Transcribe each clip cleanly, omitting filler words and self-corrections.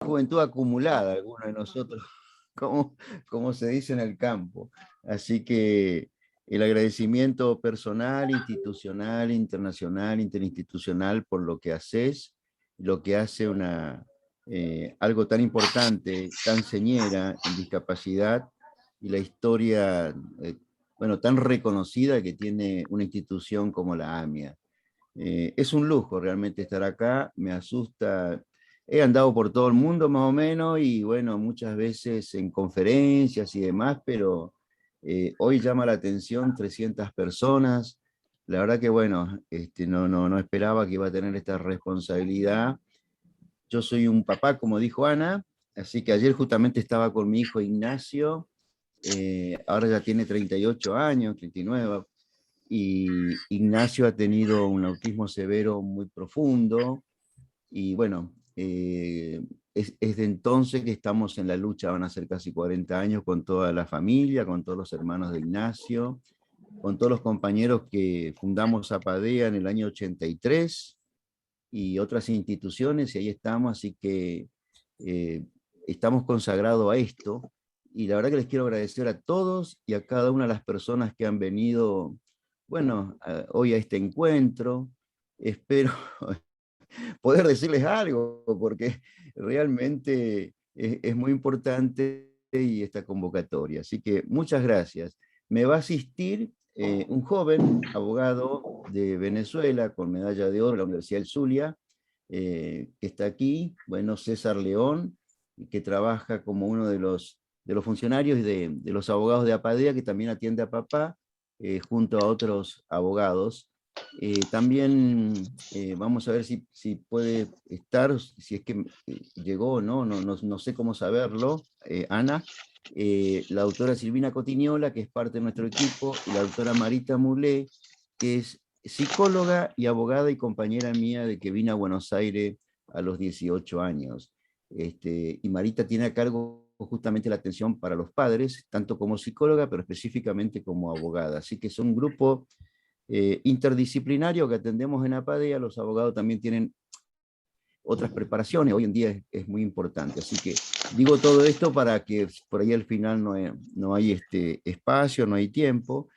juventud acumulada, algunos de nosotros, como, como se dice en el campo. Así que el agradecimiento personal, institucional, internacional, interinstitucional por lo que haces, lo que hace algo tan importante, tan señera en discapacidad y la historia, bueno, tan reconocida que tiene una institución como la AMIA. Es un lujo realmente estar acá, me asusta. He andado por todo el mundo más o menos y bueno, muchas veces en conferencias y demás, pero hoy llama la atención 300 personas. La verdad que bueno, no esperaba que iba a tener esta responsabilidad. Yo soy un papá, como dijo Ana, así que ayer justamente estaba con mi hijo Ignacio, ahora ya tiene 38 años, 39, y Ignacio ha tenido un autismo severo muy profundo y bueno, es de entonces que estamos en la lucha, van a ser casi 40 años con toda la familia, con todos los hermanos de Ignacio, con todos los compañeros que fundamos Zapadea en el año 83 y otras instituciones, y ahí estamos, así que eh, estamos consagrados a esto. Y la verdad que les quiero agradecer a todos y a cada una de las personas que han venido, bueno, hoy a este encuentro. Espero poder decirles algo, porque realmente es muy importante y esta convocatoria. Así que muchas gracias. Me va a asistir un joven abogado de Venezuela con medalla de oro de la Universidad del Zulia, que está aquí, bueno, César León, que trabaja como uno de los funcionarios de los abogados de APADEA, que también atiende a papá, junto a otros abogados. También vamos a ver si puede estar, si es que llegó o no, no sé cómo saberlo, Ana, la doctora Silvina Cotiñola, que es parte de nuestro equipo, y la doctora Marita Mulé, que es psicóloga y abogada y compañera mía de que vine a Buenos Aires a los 18 años. Y Marita tiene a cargo justamente la atención para los padres, tanto como psicóloga, pero específicamente como abogada. Así que son un grupo interdisciplinario que atendemos en APADEA. Los abogados también tienen otras preparaciones, hoy en día es muy importante. Así que digo todo esto para que por ahí al final no hay espacio, no hay tiempo,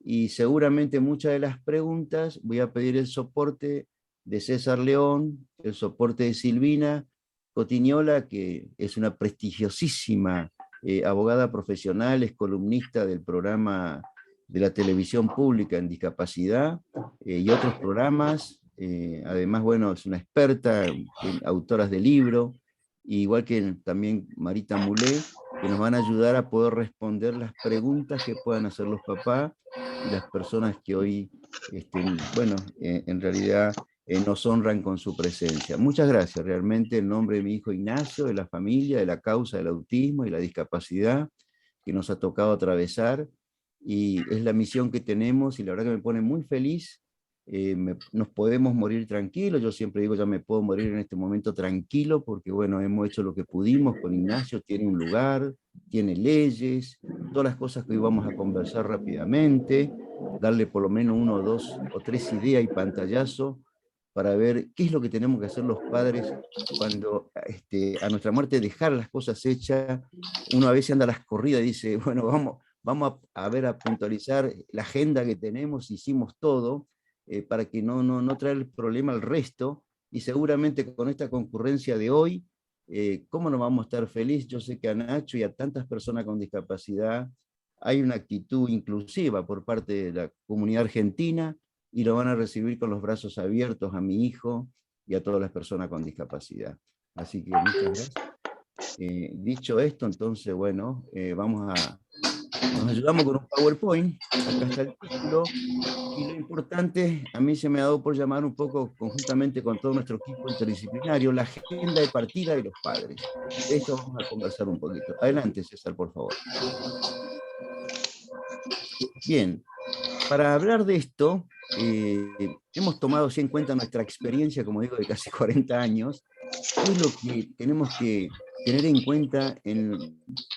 y seguramente muchas de las preguntas voy a pedir el soporte de César León, el soporte de Silvina Cotiñola, que es una prestigiosísima abogada profesional, es columnista del programa de la televisión pública en discapacidad y otros programas. Además, bueno, es una experta en autoras de libro, igual que también Marita Mulé, que nos van a ayudar a poder responder las preguntas que puedan hacer los papás y las personas que hoy, bueno, en realidad nos honran con su presencia. Muchas gracias, realmente, en nombre de mi hijo Ignacio, de la familia, de la causa del autismo y la discapacidad que nos ha tocado atravesar, y es la misión que tenemos, y la verdad que me pone muy feliz. Nos podemos morir tranquilos, yo siempre digo, ya me puedo morir en este momento tranquilo, porque bueno, hemos hecho lo que pudimos con Ignacio, tiene un lugar, tiene leyes, todas las cosas que hoy vamos a conversar rápidamente, darle por lo menos uno, dos o tres ideas y pantallazo para ver qué es lo que tenemos que hacer los padres cuando a nuestra muerte dejar las cosas hechas. Uno a veces anda a las corridas y dice, bueno, vamos a ver, a puntualizar la agenda que tenemos, hicimos todo, para que no traer el problema al resto, y seguramente con esta concurrencia de hoy, ¿cómo no vamos a estar felices? Yo sé que a Nacho y a tantas personas con discapacidad hay una actitud inclusiva por parte de la comunidad argentina, y lo van a recibir con los brazos abiertos a mi hijo y a todas las personas con discapacidad. Así que muchas gracias. Dicho esto, entonces, bueno, nos ayudamos con un PowerPoint. Acá está el título. Y lo importante, a mí se me ha dado por llamar un poco, conjuntamente con todo nuestro equipo interdisciplinario, la agenda de partida de los padres. De esto vamos a conversar un poquito. Adelante, César, por favor. Bien, para hablar de esto, hemos tomado así en cuenta nuestra experiencia, como digo, de casi 40 años. ¿Qué es lo que tenemos que tener en cuenta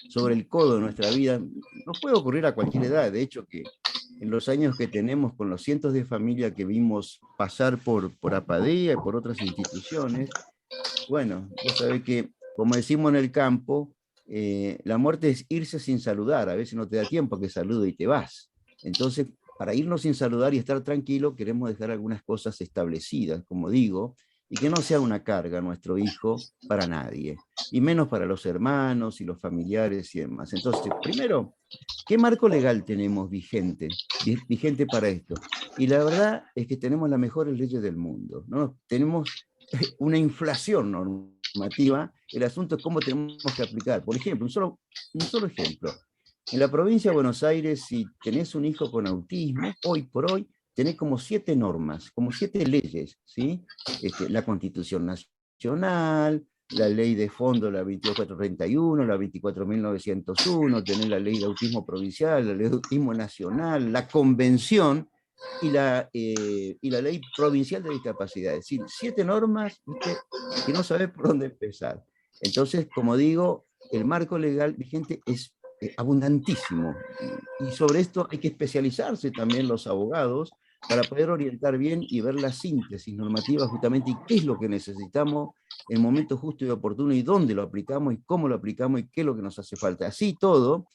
sobre el codo de nuestra vida? Nos puede ocurrir a cualquier edad. De hecho, que en los años que tenemos, con los cientos de familias que vimos pasar por APADEA y por otras instituciones, bueno, vos sabés que como decimos en el campo, la muerte es irse sin saludar, a veces no te da tiempo a que salude y te vas. Entonces, para irnos sin saludar y estar tranquilo, queremos dejar algunas cosas establecidas, como digo, y que no sea una carga a nuestro hijo para nadie, y menos para los hermanos y los familiares y demás. Entonces, primero, ¿qué marco legal tenemos vigente para esto? Y la verdad es que tenemos las mejores leyes del mundo, ¿no? Tenemos una inflación normativa, el asunto es cómo tenemos que aplicar. Por ejemplo, un solo ejemplo. En la provincia de Buenos Aires, si tenés un hijo con autismo, hoy por hoy tenés como 7 normas, como 7 leyes, ¿sí? La Constitución Nacional, la ley de fondo, la 24431, la 24.901, tenés la ley de autismo provincial, la ley de autismo nacional, la convención y la ley provincial de discapacidad. Es decir, 7 normas, ¿viste?, que no sabés por dónde empezar. Entonces, como digo, el marco legal vigente es abundantísimo. Y sobre esto hay que especializarse también los abogados para poder orientar bien y ver la síntesis normativa justamente y qué es lo que necesitamos en el momento justo y oportuno y dónde lo aplicamos y cómo lo aplicamos y qué es lo que nos hace falta. Así todo,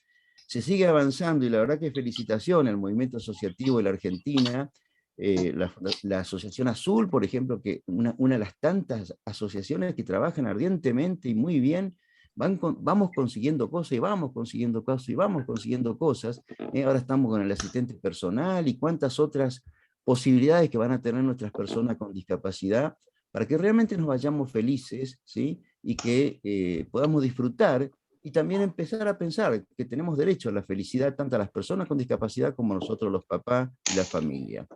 se sigue avanzando y la verdad que felicitación al movimiento asociativo de la Argentina, la Asociación Azul, por ejemplo, que una de las tantas asociaciones que trabajan ardientemente y muy bien, vamos consiguiendo cosas y vamos consiguiendo cosas y vamos consiguiendo cosas. Ahora estamos con el asistente personal y cuántas otras posibilidades que van a tener nuestras personas con discapacidad para que realmente nos vayamos felices, ¿sí? Y que podamos disfrutar y también empezar a pensar que tenemos derecho a la felicidad tanto a las personas con discapacidad como nosotros los papás y la familia.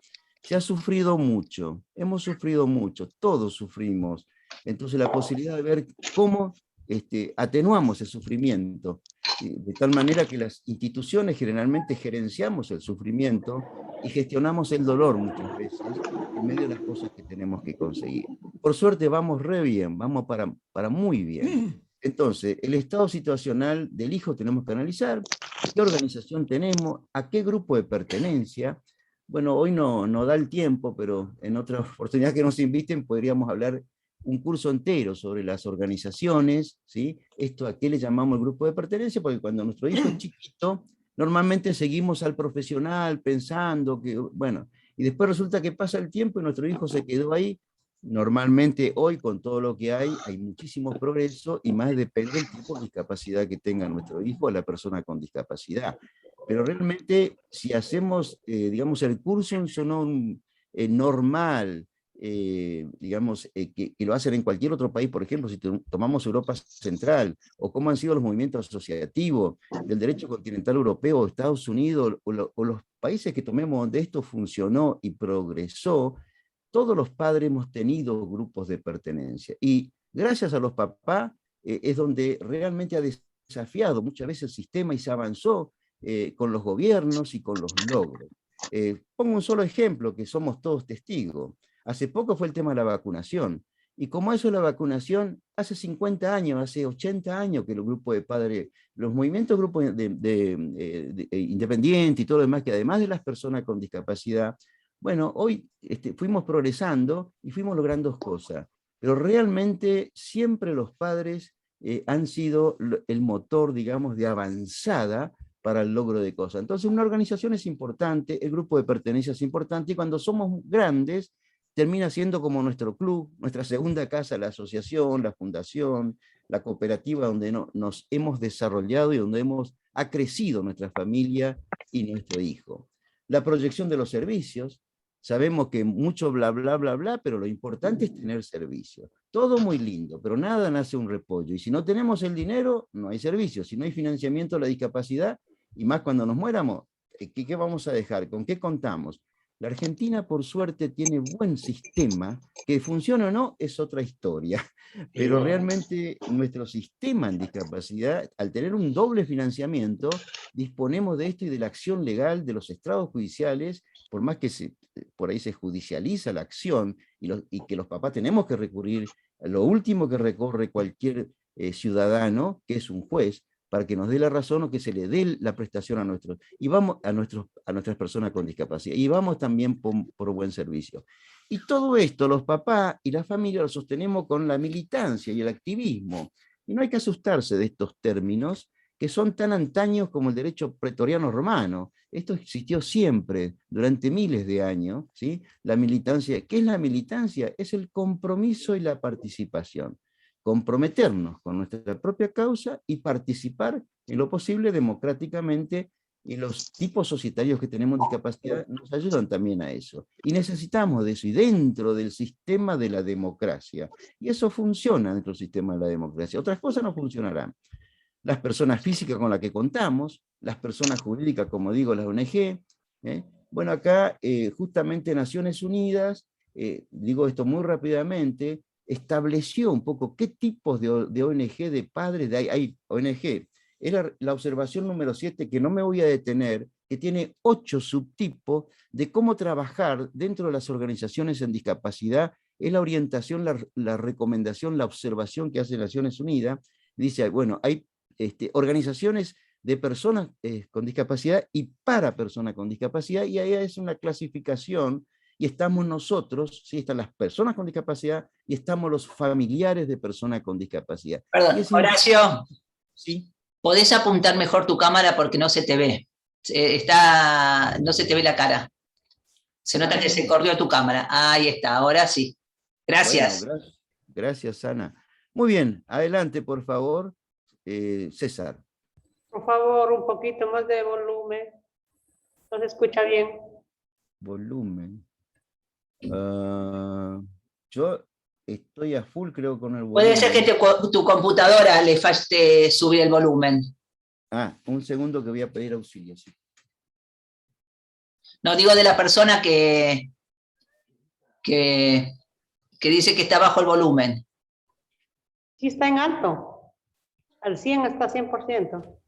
Se ha sufrido mucho, hemos sufrido mucho, todos sufrimos. Entonces la posibilidad de ver cómo atenuamos el sufrimiento, de tal manera que las instituciones generalmente gerenciamos el sufrimiento y gestionamos el dolor muchas veces en medio de las cosas que tenemos que conseguir. Por suerte vamos re bien, vamos para muy bien. Entonces, el estado situacional del hijo tenemos que analizar, qué organización tenemos, a qué grupo de pertenencia. Bueno, hoy no da el tiempo, pero en otra oportunidad que nos inviten podríamos hablar un curso entero sobre las organizaciones, ¿sí? Esto a qué le llamamos el grupo de pertenencia, porque cuando nuestro hijo es chiquito, normalmente seguimos al profesional pensando que, bueno, y después resulta que pasa el tiempo y nuestro hijo se quedó ahí. Normalmente hoy, con todo lo que hay muchísimo progreso y más depende del tipo de discapacidad que tenga nuestro hijo o la persona con discapacidad. Pero realmente, si hacemos, digamos, el curso en sonón normal, digamos, que lo hacen en cualquier otro país, por ejemplo, si tomamos Europa Central, o cómo han sido los movimientos asociativos del derecho continental europeo, Estados Unidos, o los países que tomemos donde esto funcionó y progresó, todos los padres hemos tenido grupos de pertenencia. Y gracias a los papás es donde realmente ha desafiado muchas veces el sistema y se avanzó con los gobiernos y con los logros. Pongo un solo ejemplo que somos todos testigos. Hace poco fue el tema de la vacunación. Y como eso la vacunación, hace 50 años, hace 80 años que los grupos de padres, los movimientos grupos independientes y todo lo demás, que además de las personas con discapacidad, bueno, hoy fuimos progresando y fuimos logrando cosas, pero realmente siempre los padres han sido el motor, digamos, de avanzada para el logro de cosas. Entonces, una organización es importante, el grupo de pertenencia es importante, y cuando somos grandes, termina siendo como nuestro club, nuestra segunda casa, la asociación, la fundación, la cooperativa donde nos hemos desarrollado y donde ha crecido nuestra familia y nuestro hijo. La proyección de los servicios, sabemos que mucho bla, bla, bla, bla, pero lo importante es tener servicio. Todo muy lindo, pero nada nace un repollo. Y si no tenemos el dinero, no hay servicio. Si no hay financiamiento de la discapacidad, y más cuando nos muéramos, ¿qué vamos a dejar? ¿Con qué contamos? La Argentina, por suerte, tiene buen sistema, que funcione o no es otra historia, pero realmente nuestro sistema en discapacidad, al tener un doble financiamiento, disponemos de esto y de la acción legal de los estrados judiciales, por más que por ahí se judicializa la acción y que los papás tenemos que recurrir a lo último que recorre cualquier ciudadano, que es un juez, para que nos dé la razón o que se le dé la prestación a nuestras personas con discapacidad. Y vamos también por buen servicio. Y todo esto, los papás y la familia lo sostenemos con la militancia y el activismo. Y no hay que asustarse de estos términos que son tan antaños como el derecho pretoriano romano. Esto existió siempre, durante miles de años, ¿sí? La militancia, ¿qué es la militancia? Es el compromiso y la participación. Comprometernos con nuestra propia causa y participar en lo posible democráticamente, y los tipos societarios que tenemos discapacidad nos ayudan también a eso. Y necesitamos de eso, y dentro del sistema de la democracia. Y eso funciona dentro del sistema de la democracia. Otras cosas no funcionarán. Las personas físicas con las que contamos, las personas jurídicas, como digo, las ONG. Bueno, acá justamente Naciones Unidas, digo esto muy rápidamente, estableció un poco qué tipos de ONG, de padres, hay ONG. Era la observación número 7, que no me voy a detener, que tiene 8 subtipos de cómo trabajar dentro de las organizaciones en discapacidad. Es la orientación, la recomendación, la observación que hace Naciones Unidas. Dice, bueno, hay organizaciones de personas con discapacidad y para personas con discapacidad, y ahí es una clasificación, y estamos nosotros, ¿sí? Están las personas con discapacidad y estamos los familiares de personas con discapacidad. Perdón, Horacio, ¿sí? ¿Podés apuntar mejor tu cámara porque no se te ve? No se te ve la cara. Se nota que se corrió tu cámara. Ahí está, ahora sí. Gracias. Bueno, gracias, Ana. Muy bien, adelante, por favor, César. Por favor, un poquito más de volumen. No se escucha bien. Volumen. Yo estoy a full, creo, con el volumen. Puede ser que tu computadora le falte subir el volumen. Un segundo que voy a pedir auxilio. Sí. No, digo de la persona que dice que está bajo el volumen. Sí está en alto. Al 100 está 100%.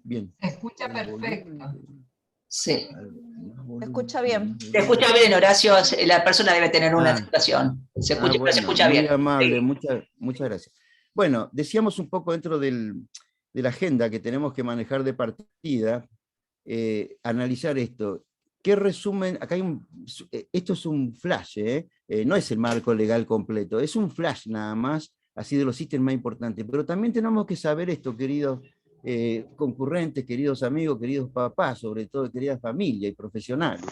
Bien. Se escucha perfecto. Sí. Se escucha bien. Se escucha bien, Horacio. La persona debe tener una situación. Se escucha, bueno, se escucha bien. Muy amable, sí. muchas gracias. Bueno, decíamos un poco dentro de la agenda que tenemos que manejar de partida, analizar esto. ¿Qué resumen? Acá hay esto es un flash, no es el marco legal completo, es un flash nada más, así de los ítems más importantes. Pero también tenemos que saber esto, queridos concurrentes, queridos amigos, queridos papás, sobre todo queridas familias y profesionales.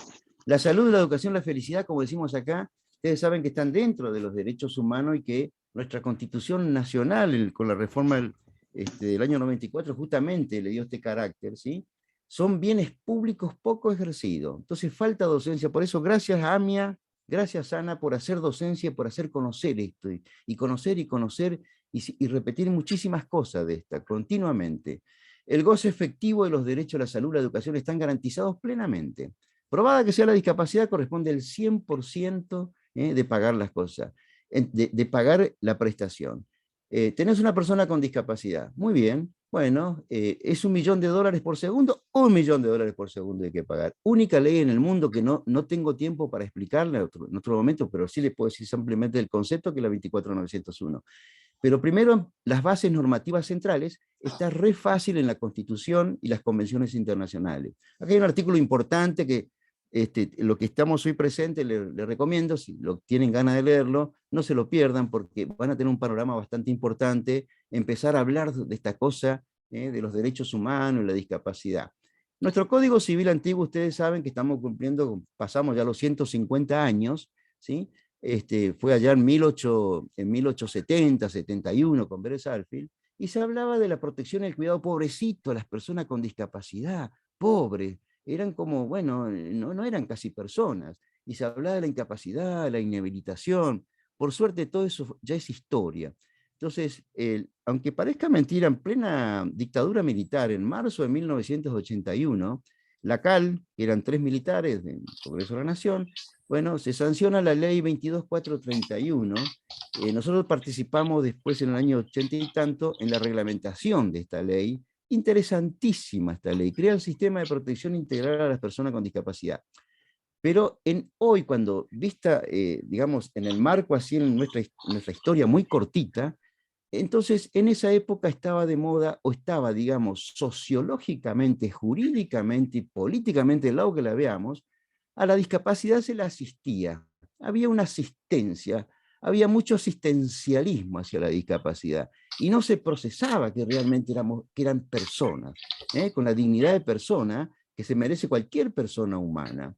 La salud, la educación, la felicidad, como decimos acá, ustedes saben que están dentro de los derechos humanos y que nuestra Constitución Nacional, con la reforma del año 94, justamente le dio este carácter, ¿sí? Son bienes públicos poco ejercidos. Entonces falta docencia. Por eso, gracias a AMIA, gracias Ana, por hacer docencia, por hacer conocer esto, y conocer y conocer, y repetir muchísimas cosas de esta, continuamente. El goce efectivo de los derechos a la salud y la educación están garantizados plenamente. Probada que sea la discapacidad, corresponde el 100% de pagar las cosas, de pagar la prestación. Tenés una persona con discapacidad, muy bien, bueno, es $1 millón por segundo, $1 millón por segundo hay que pagar. Única ley en el mundo que no tengo tiempo para explicarle en otro momento, pero sí le puedo decir simplemente el concepto, que es la 24.901. Pero primero, las bases normativas centrales está re fácil en la Constitución y las convenciones internacionales. Aquí hay un artículo importante que lo que estamos hoy presentes, les recomiendo, si lo tienen ganas de leerlo, no se lo pierdan, porque van a tener un panorama bastante importante, empezar a hablar de esta cosa, de los derechos humanos y la discapacidad. Nuestro Código Civil antiguo, ustedes saben que estamos cumpliendo, pasamos ya los 150 años, ¿sí? Fue allá en 1870, 71, con Vélez Sarsfield, y se hablaba de la protección y el cuidado, pobrecito, a las personas con discapacidad, pobres, eran como, bueno, no eran casi personas, y se hablaba de la incapacidad, la inhabilitación. Por suerte todo eso ya es historia. Entonces, aunque parezca mentira, en plena dictadura militar, en marzo de 1981, la CAL, que eran 3 militares del Congreso de la Nación, bueno, se sanciona la ley 22.431. Nosotros participamos después, en el año 80 y tanto, en la reglamentación de esta ley. Interesantísima esta ley, crea el sistema de protección integral a las personas con discapacidad. Pero hoy, cuando vista, digamos, en el marco así en nuestra historia muy cortita, entonces en esa época estaba de moda, o estaba, digamos, sociológicamente, jurídicamente y políticamente, del lado que la veamos, a la discapacidad se la asistía. Había una asistencia, había mucho asistencialismo hacia la discapacidad y no se procesaba que realmente que eran personas, con la dignidad de persona que se merece cualquier persona humana.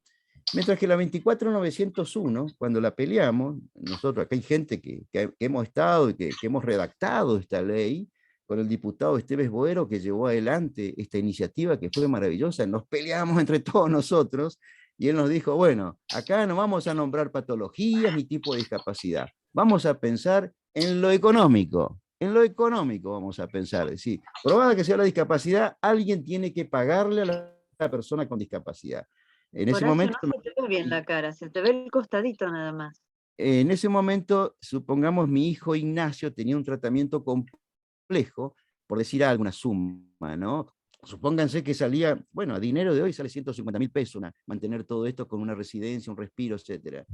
Mientras que la 24901, cuando la peleamos, nosotros, acá hay gente que hemos estado y que hemos redactado esta ley, con el diputado Esteves Boero, que llevó adelante esta iniciativa que fue maravillosa, nos peleamos entre todos nosotros, y él nos dijo, bueno, acá no vamos a nombrar patologías ni tipo de discapacidad, vamos a pensar en lo económico vamos a pensar, es decir, probada que sea la discapacidad, alguien tiene que pagarle a la persona con discapacidad. En ese Horacio, momento, no se te ve bien la cara, se te ve el costadito nada más. en ese momento, supongamos mi hijo Ignacio tenía un tratamiento complejo, por decir alguna suma, ¿no? Supónganse que salía, bueno, a dinero de hoy sale 150.000 pesos mantener todo esto con una residencia, un respiro, etc.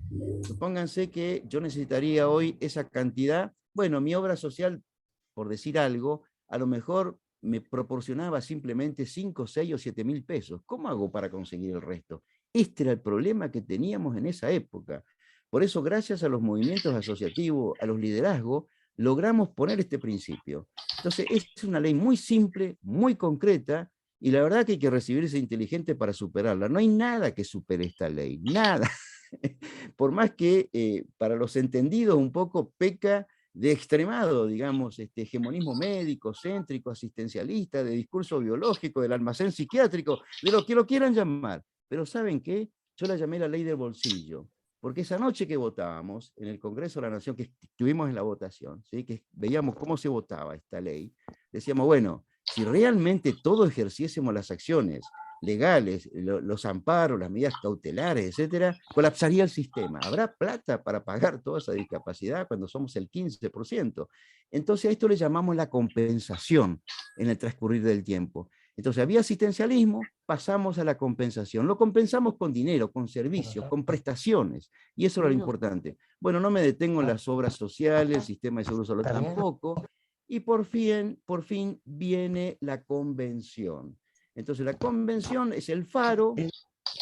Supónganse que yo necesitaría hoy esa cantidad, bueno, mi obra social, por decir algo, a lo mejor me proporcionaba simplemente 5, 6 o 7.000 pesos. ¿Cómo hago para conseguir el resto? Este era el problema que teníamos en esa época. Por eso, gracias a los movimientos asociativos, a los liderazgos, logramos poner este principio. Entonces, es una ley muy simple, muy concreta, y la verdad que hay que recibirse inteligente para superarla. No hay nada que supere esta ley, nada. Por más que para los entendidos un poco peca de extremado, digamos, hegemonismo médico, céntrico, asistencialista, de discurso biológico, del almacén psiquiátrico, de lo que lo quieran llamar. Pero ¿saben qué? Yo la llamé la ley del bolsillo. Porque esa noche que votábamos en el Congreso de la Nación, que estuvimos en la votación, ¿sí? Que veíamos cómo se votaba esta ley, decíamos, bueno, si realmente todos ejerciésemos las acciones legales, los amparos, las medidas cautelares, etcétera, colapsaría el sistema. ¿Habrá plata para pagar toda esa discapacidad cuando somos el 15%? Entonces a esto le llamamos la compensación en el transcurrir del tiempo. Entonces había asistencialismo, pasamos a la compensación. Lo compensamos con dinero, con servicios, con prestaciones, y eso era lo importante. Bueno, no me detengo en las obras sociales, el sistema de seguro social tampoco, y por fin viene la convención. Entonces la convención es el faro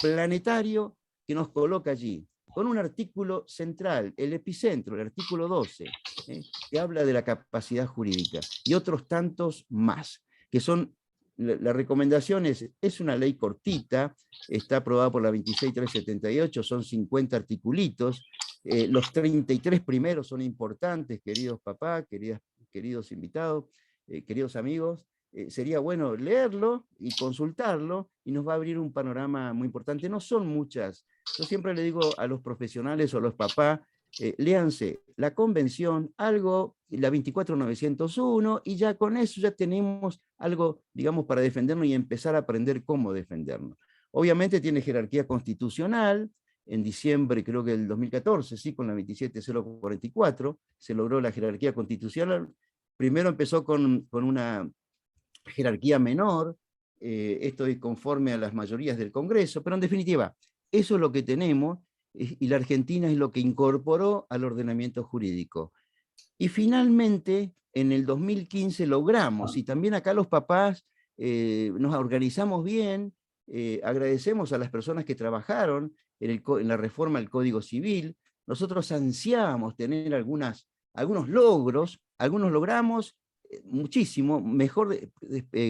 planetario que nos coloca allí, con un artículo central, el epicentro, el artículo 12, que habla de la capacidad jurídica, y otros tantos más, que son, la recomendación es una ley cortita, está aprobada por la 26378, son 50 articulitos, los 33 primeros son importantes, queridos papás, queridos invitados, queridos amigos, sería bueno leerlo y consultarlo, y nos va a abrir un panorama muy importante. No son muchas. Yo siempre le digo a los profesionales o a los papás, léanse la convención, algo, la 24901, y ya con eso ya tenemos algo, digamos, para defendernos y empezar a aprender cómo defendernos. Obviamente tiene jerarquía constitucional. En diciembre, creo que del 2014, sí, con la 27044, se logró la jerarquía constitucional. Primero empezó con una jerarquía menor, esto es conforme a las mayorías del Congreso, pero en definitiva, eso es lo que tenemos, y la Argentina es lo que incorporó al ordenamiento jurídico. Y finalmente, en el 2015 logramos, y también acá los papás nos organizamos bien, agradecemos a las personas que trabajaron en la reforma del Código Civil. Nosotros ansiábamos tener algunos logros, algunos logramos muchísimo,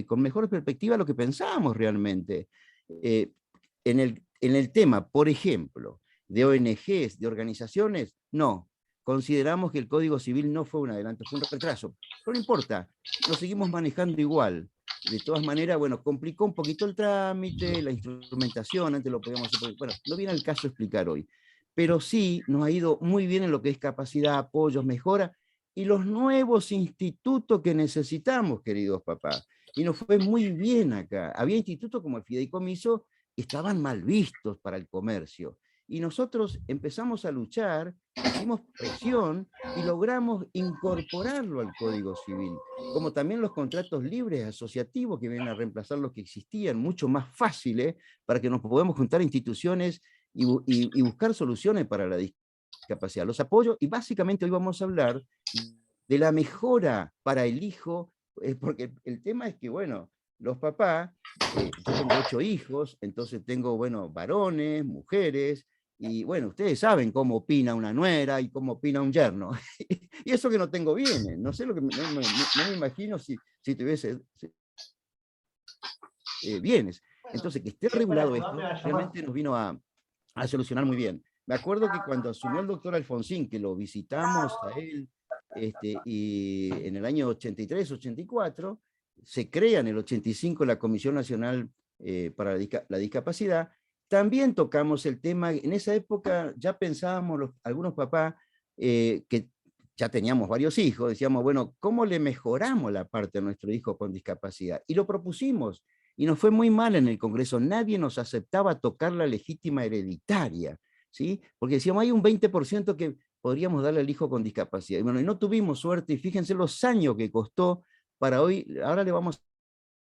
con mejor perspectiva de lo que pensábamos realmente. En el tema, por ejemplo, de ONGs, de organizaciones, no. Consideramos que el Código Civil no fue un adelanto, fue un retraso. Pero no importa, lo seguimos manejando igual. De todas maneras, bueno, complicó un poquito el trámite, la instrumentación, antes lo podíamos hacer, bueno, no viene al caso explicar hoy. Pero sí nos ha ido muy bien en lo que es capacidad, apoyos, mejora, y los nuevos institutos que necesitamos, queridos papás. Y nos fue muy bien acá. Había institutos como el Fideicomiso que estaban mal vistos para el comercio. Y nosotros empezamos a luchar, hicimos presión y logramos incorporarlo al Código Civil, como también los contratos libres asociativos que vienen a reemplazar los que existían, mucho más fáciles, para que nos podamos juntar instituciones y buscar soluciones para la discapacidad, los apoyos, y básicamente hoy vamos a hablar de la mejora para el hijo, porque el tema es que, bueno, los papás, yo tengo 8 hijos, entonces tengo, bueno, varones, mujeres, Y bueno, ustedes saben cómo opina una nuera y cómo opina un yerno. Y eso que no tengo bienes, no sé lo que, no me imagino si tuviese bienes. Entonces, que esté regulado esto, realmente nos vino a solucionar muy bien. Me acuerdo que cuando asumió el doctor Alfonsín, que lo visitamos a él, y en el año 83, 84, se crea en el 85 la Comisión Nacional para la Discapacidad. También tocamos el tema, en esa época ya pensábamos algunos papás que ya teníamos varios hijos, decíamos, bueno, ¿cómo le mejoramos la parte a nuestro hijo con discapacidad? Y lo propusimos, y nos fue muy mal en el Congreso, nadie nos aceptaba tocar la legítima hereditaria, ¿sí? Porque decíamos, hay un 20% que podríamos darle al hijo con discapacidad. Y bueno, y no tuvimos suerte, y fíjense los años que costó para hoy. Ahora le vamos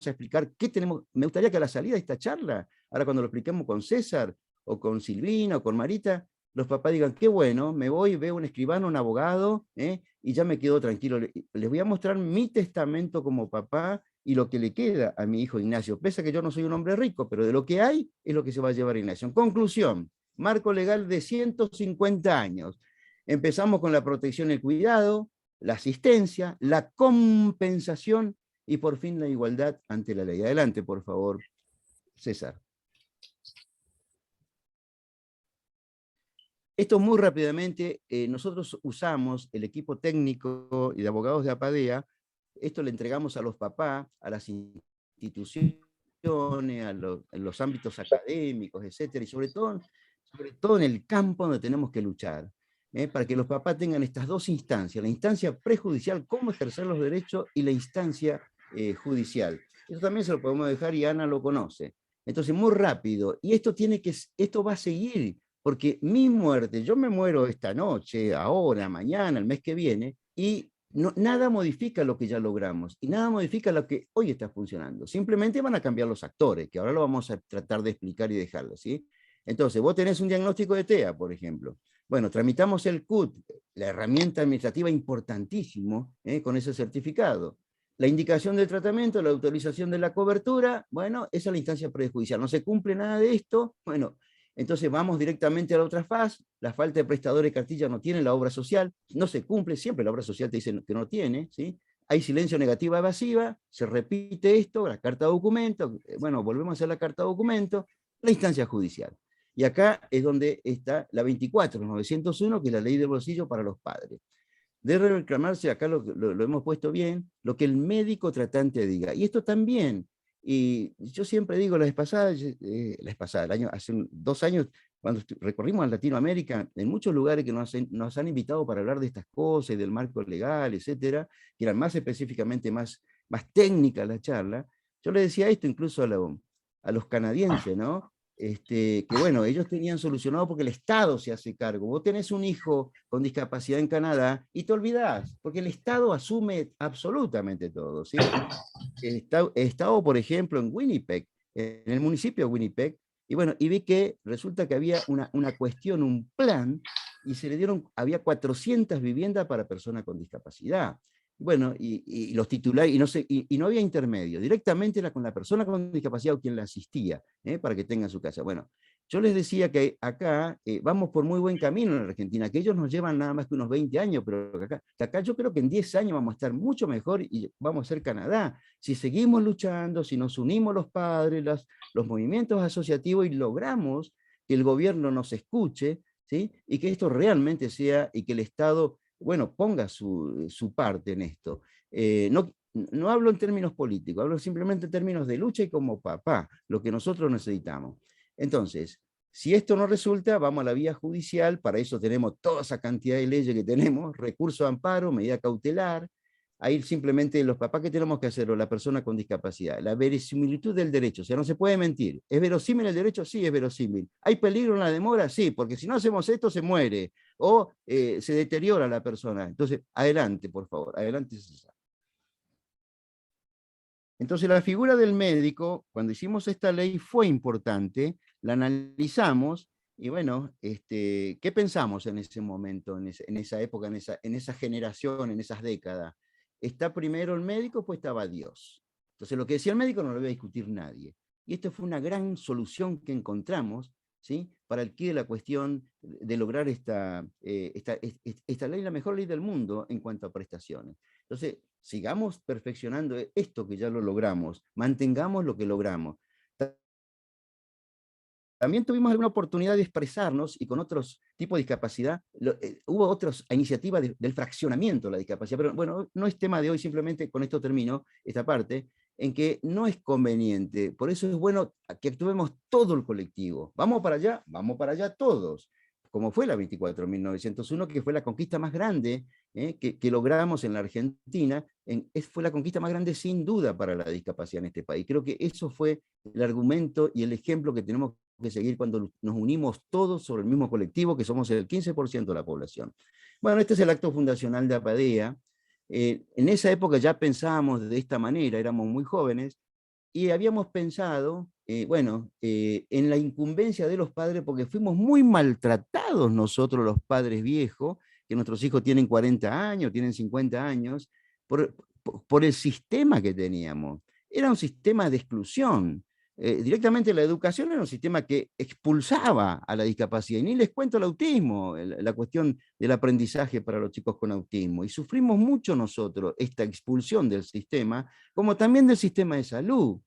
a explicar qué tenemos. Me gustaría que a la salida de esta charla, ahora cuando lo expliquemos con César, o con Silvina, o con Marita, los papás digan, qué bueno, me voy, veo un escribano, un abogado, y ya me quedo tranquilo. Les voy a mostrar mi testamento como papá y lo que le queda a mi hijo Ignacio. Pese a que yo no soy un hombre rico, pero de lo que hay es lo que se va a llevar Ignacio. En conclusión, marco legal de 150 años. Empezamos con la protección y el cuidado, la asistencia, la compensación y por fin la igualdad ante la ley. Adelante, por favor, César. Esto muy rápidamente, nosotros usamos el equipo técnico y de abogados de APADEA, esto le entregamos a los papás, a las instituciones, a los ámbitos académicos, etcétera, y sobre todo en el campo donde tenemos que luchar, para que los papás tengan estas dos instancias, la instancia prejudicial, cómo ejercer los derechos, y la instancia judicial. Eso también se lo podemos dejar y Ana lo conoce. Entonces, muy rápido, y esto va a seguir, porque mi muerte, yo me muero esta noche, ahora, mañana, el mes que viene, y nada modifica lo que ya logramos, y nada modifica lo que hoy está funcionando. Simplemente van a cambiar los actores, que ahora lo vamos a tratar de explicar y dejarlo, ¿sí? Entonces, vos tenés un diagnóstico de TEA, por ejemplo. Bueno, tramitamos el CUT, la herramienta administrativa importantísimo, con ese certificado. La indicación del tratamiento, la autorización de la cobertura, bueno, esa es la instancia prejudicial. No se cumple nada de esto, bueno, entonces vamos directamente a la otra fase. La falta de prestadores de cartilla no tiene la obra social, no se cumple, siempre la obra social te dice que no tiene, ¿sí? Hay silencio negativa evasiva, se repite esto, la carta de documento, bueno, volvemos a hacer la carta de documento, la instancia judicial. Y acá es donde está la 24.901, que es la ley del bolsillo para los padres. Debe reclamarse, acá lo hemos puesto bien, lo que el médico tratante diga. Y esto también, y yo siempre digo, hace 2 años, cuando recorrimos a Latinoamérica, en muchos lugares que nos han invitado para hablar de estas cosas, y del marco legal, etcétera, que eran más específicamente, más técnica la charla, yo le decía esto incluso a los canadienses, ¿no? Que bueno, ellos tenían solucionado porque el Estado se hace cargo. Vos tenés un hijo con discapacidad en Canadá y te olvidás, porque el Estado asume absolutamente todo, ¿sí? He estado, por ejemplo, en Winnipeg, en el municipio de Winnipeg, y bueno, y vi que resulta que había una cuestión, un plan, y había 400 viviendas para personas con discapacidad. Bueno, y los titulares, y no había intermedio, directamente era con la persona con discapacidad o quien la asistía, para que tenga su casa. Bueno, yo les decía que acá vamos por muy buen camino en Argentina, que ellos nos llevan nada más que unos 20 años, pero acá yo creo que en 10 años vamos a estar mucho mejor y vamos a ser Canadá. Si seguimos luchando, si nos unimos los padres, los movimientos asociativos y logramos que el gobierno nos escuche, ¿sí? Y que esto realmente sea, y que el Estado, bueno, ponga su parte en esto. No hablo en términos políticos, hablo simplemente en términos de lucha y como papá, lo que nosotros necesitamos. Entonces, si esto no resulta, vamos a la vía judicial, para eso tenemos toda esa cantidad de leyes que tenemos, recurso de amparo, medida cautelar, ahí simplemente los papás que tenemos que hacer, o la persona con discapacidad, la verosimilitud del derecho, o sea, no se puede mentir. ¿Es verosímil el derecho? Sí, es verosímil. ¿Hay peligro en la demora? Sí, porque si no hacemos esto se muere, o se deteriora la persona. Entonces, adelante, por favor, adelante, César. Entonces, la figura del médico, cuando hicimos esta ley, fue importante, la analizamos, y bueno, ¿qué pensamos en ese momento, en esa época, en esa generación, en esas décadas? ¿Está primero el médico, pues estaba Dios? Entonces, lo que decía el médico no lo iba a discutir nadie. Y esto fue una gran solución que encontramos, ¿sí? Para el quid de la cuestión de lograr esta ley, la mejor ley del mundo en cuanto a prestaciones. Entonces, sigamos perfeccionando esto que ya lo logramos, mantengamos lo que logramos. También tuvimos alguna oportunidad de expresarnos y con otros tipos de discapacidad. Hubo otras iniciativas del fraccionamiento de la discapacidad, pero bueno, no es tema de hoy, simplemente con esto termino esta parte, en que no es conveniente. Por eso es bueno que actuemos todo el colectivo. Vamos para allá todos. Como fue la 24.901, que fue la conquista más grande que logramos en la Argentina, fue la conquista más grande sin duda para la discapacidad en este país. Creo que eso fue el argumento y el ejemplo que tenemos que seguir cuando nos unimos todos sobre el mismo colectivo, que somos el 15% de la población. Bueno, este es el acto fundacional de APADEA. En esa época ya pensábamos de esta manera, éramos muy jóvenes, y habíamos pensado, en la incumbencia de los padres, porque fuimos muy maltratados nosotros los padres viejos, que nuestros hijos tienen 40 años, tienen 50 años, por el sistema que teníamos. Era un sistema de exclusión. Directamente la educación era un sistema que expulsaba a la discapacidad, y ni les cuento el autismo, la cuestión del aprendizaje para los chicos con autismo, y sufrimos mucho nosotros esta expulsión del sistema, como también del sistema de salud.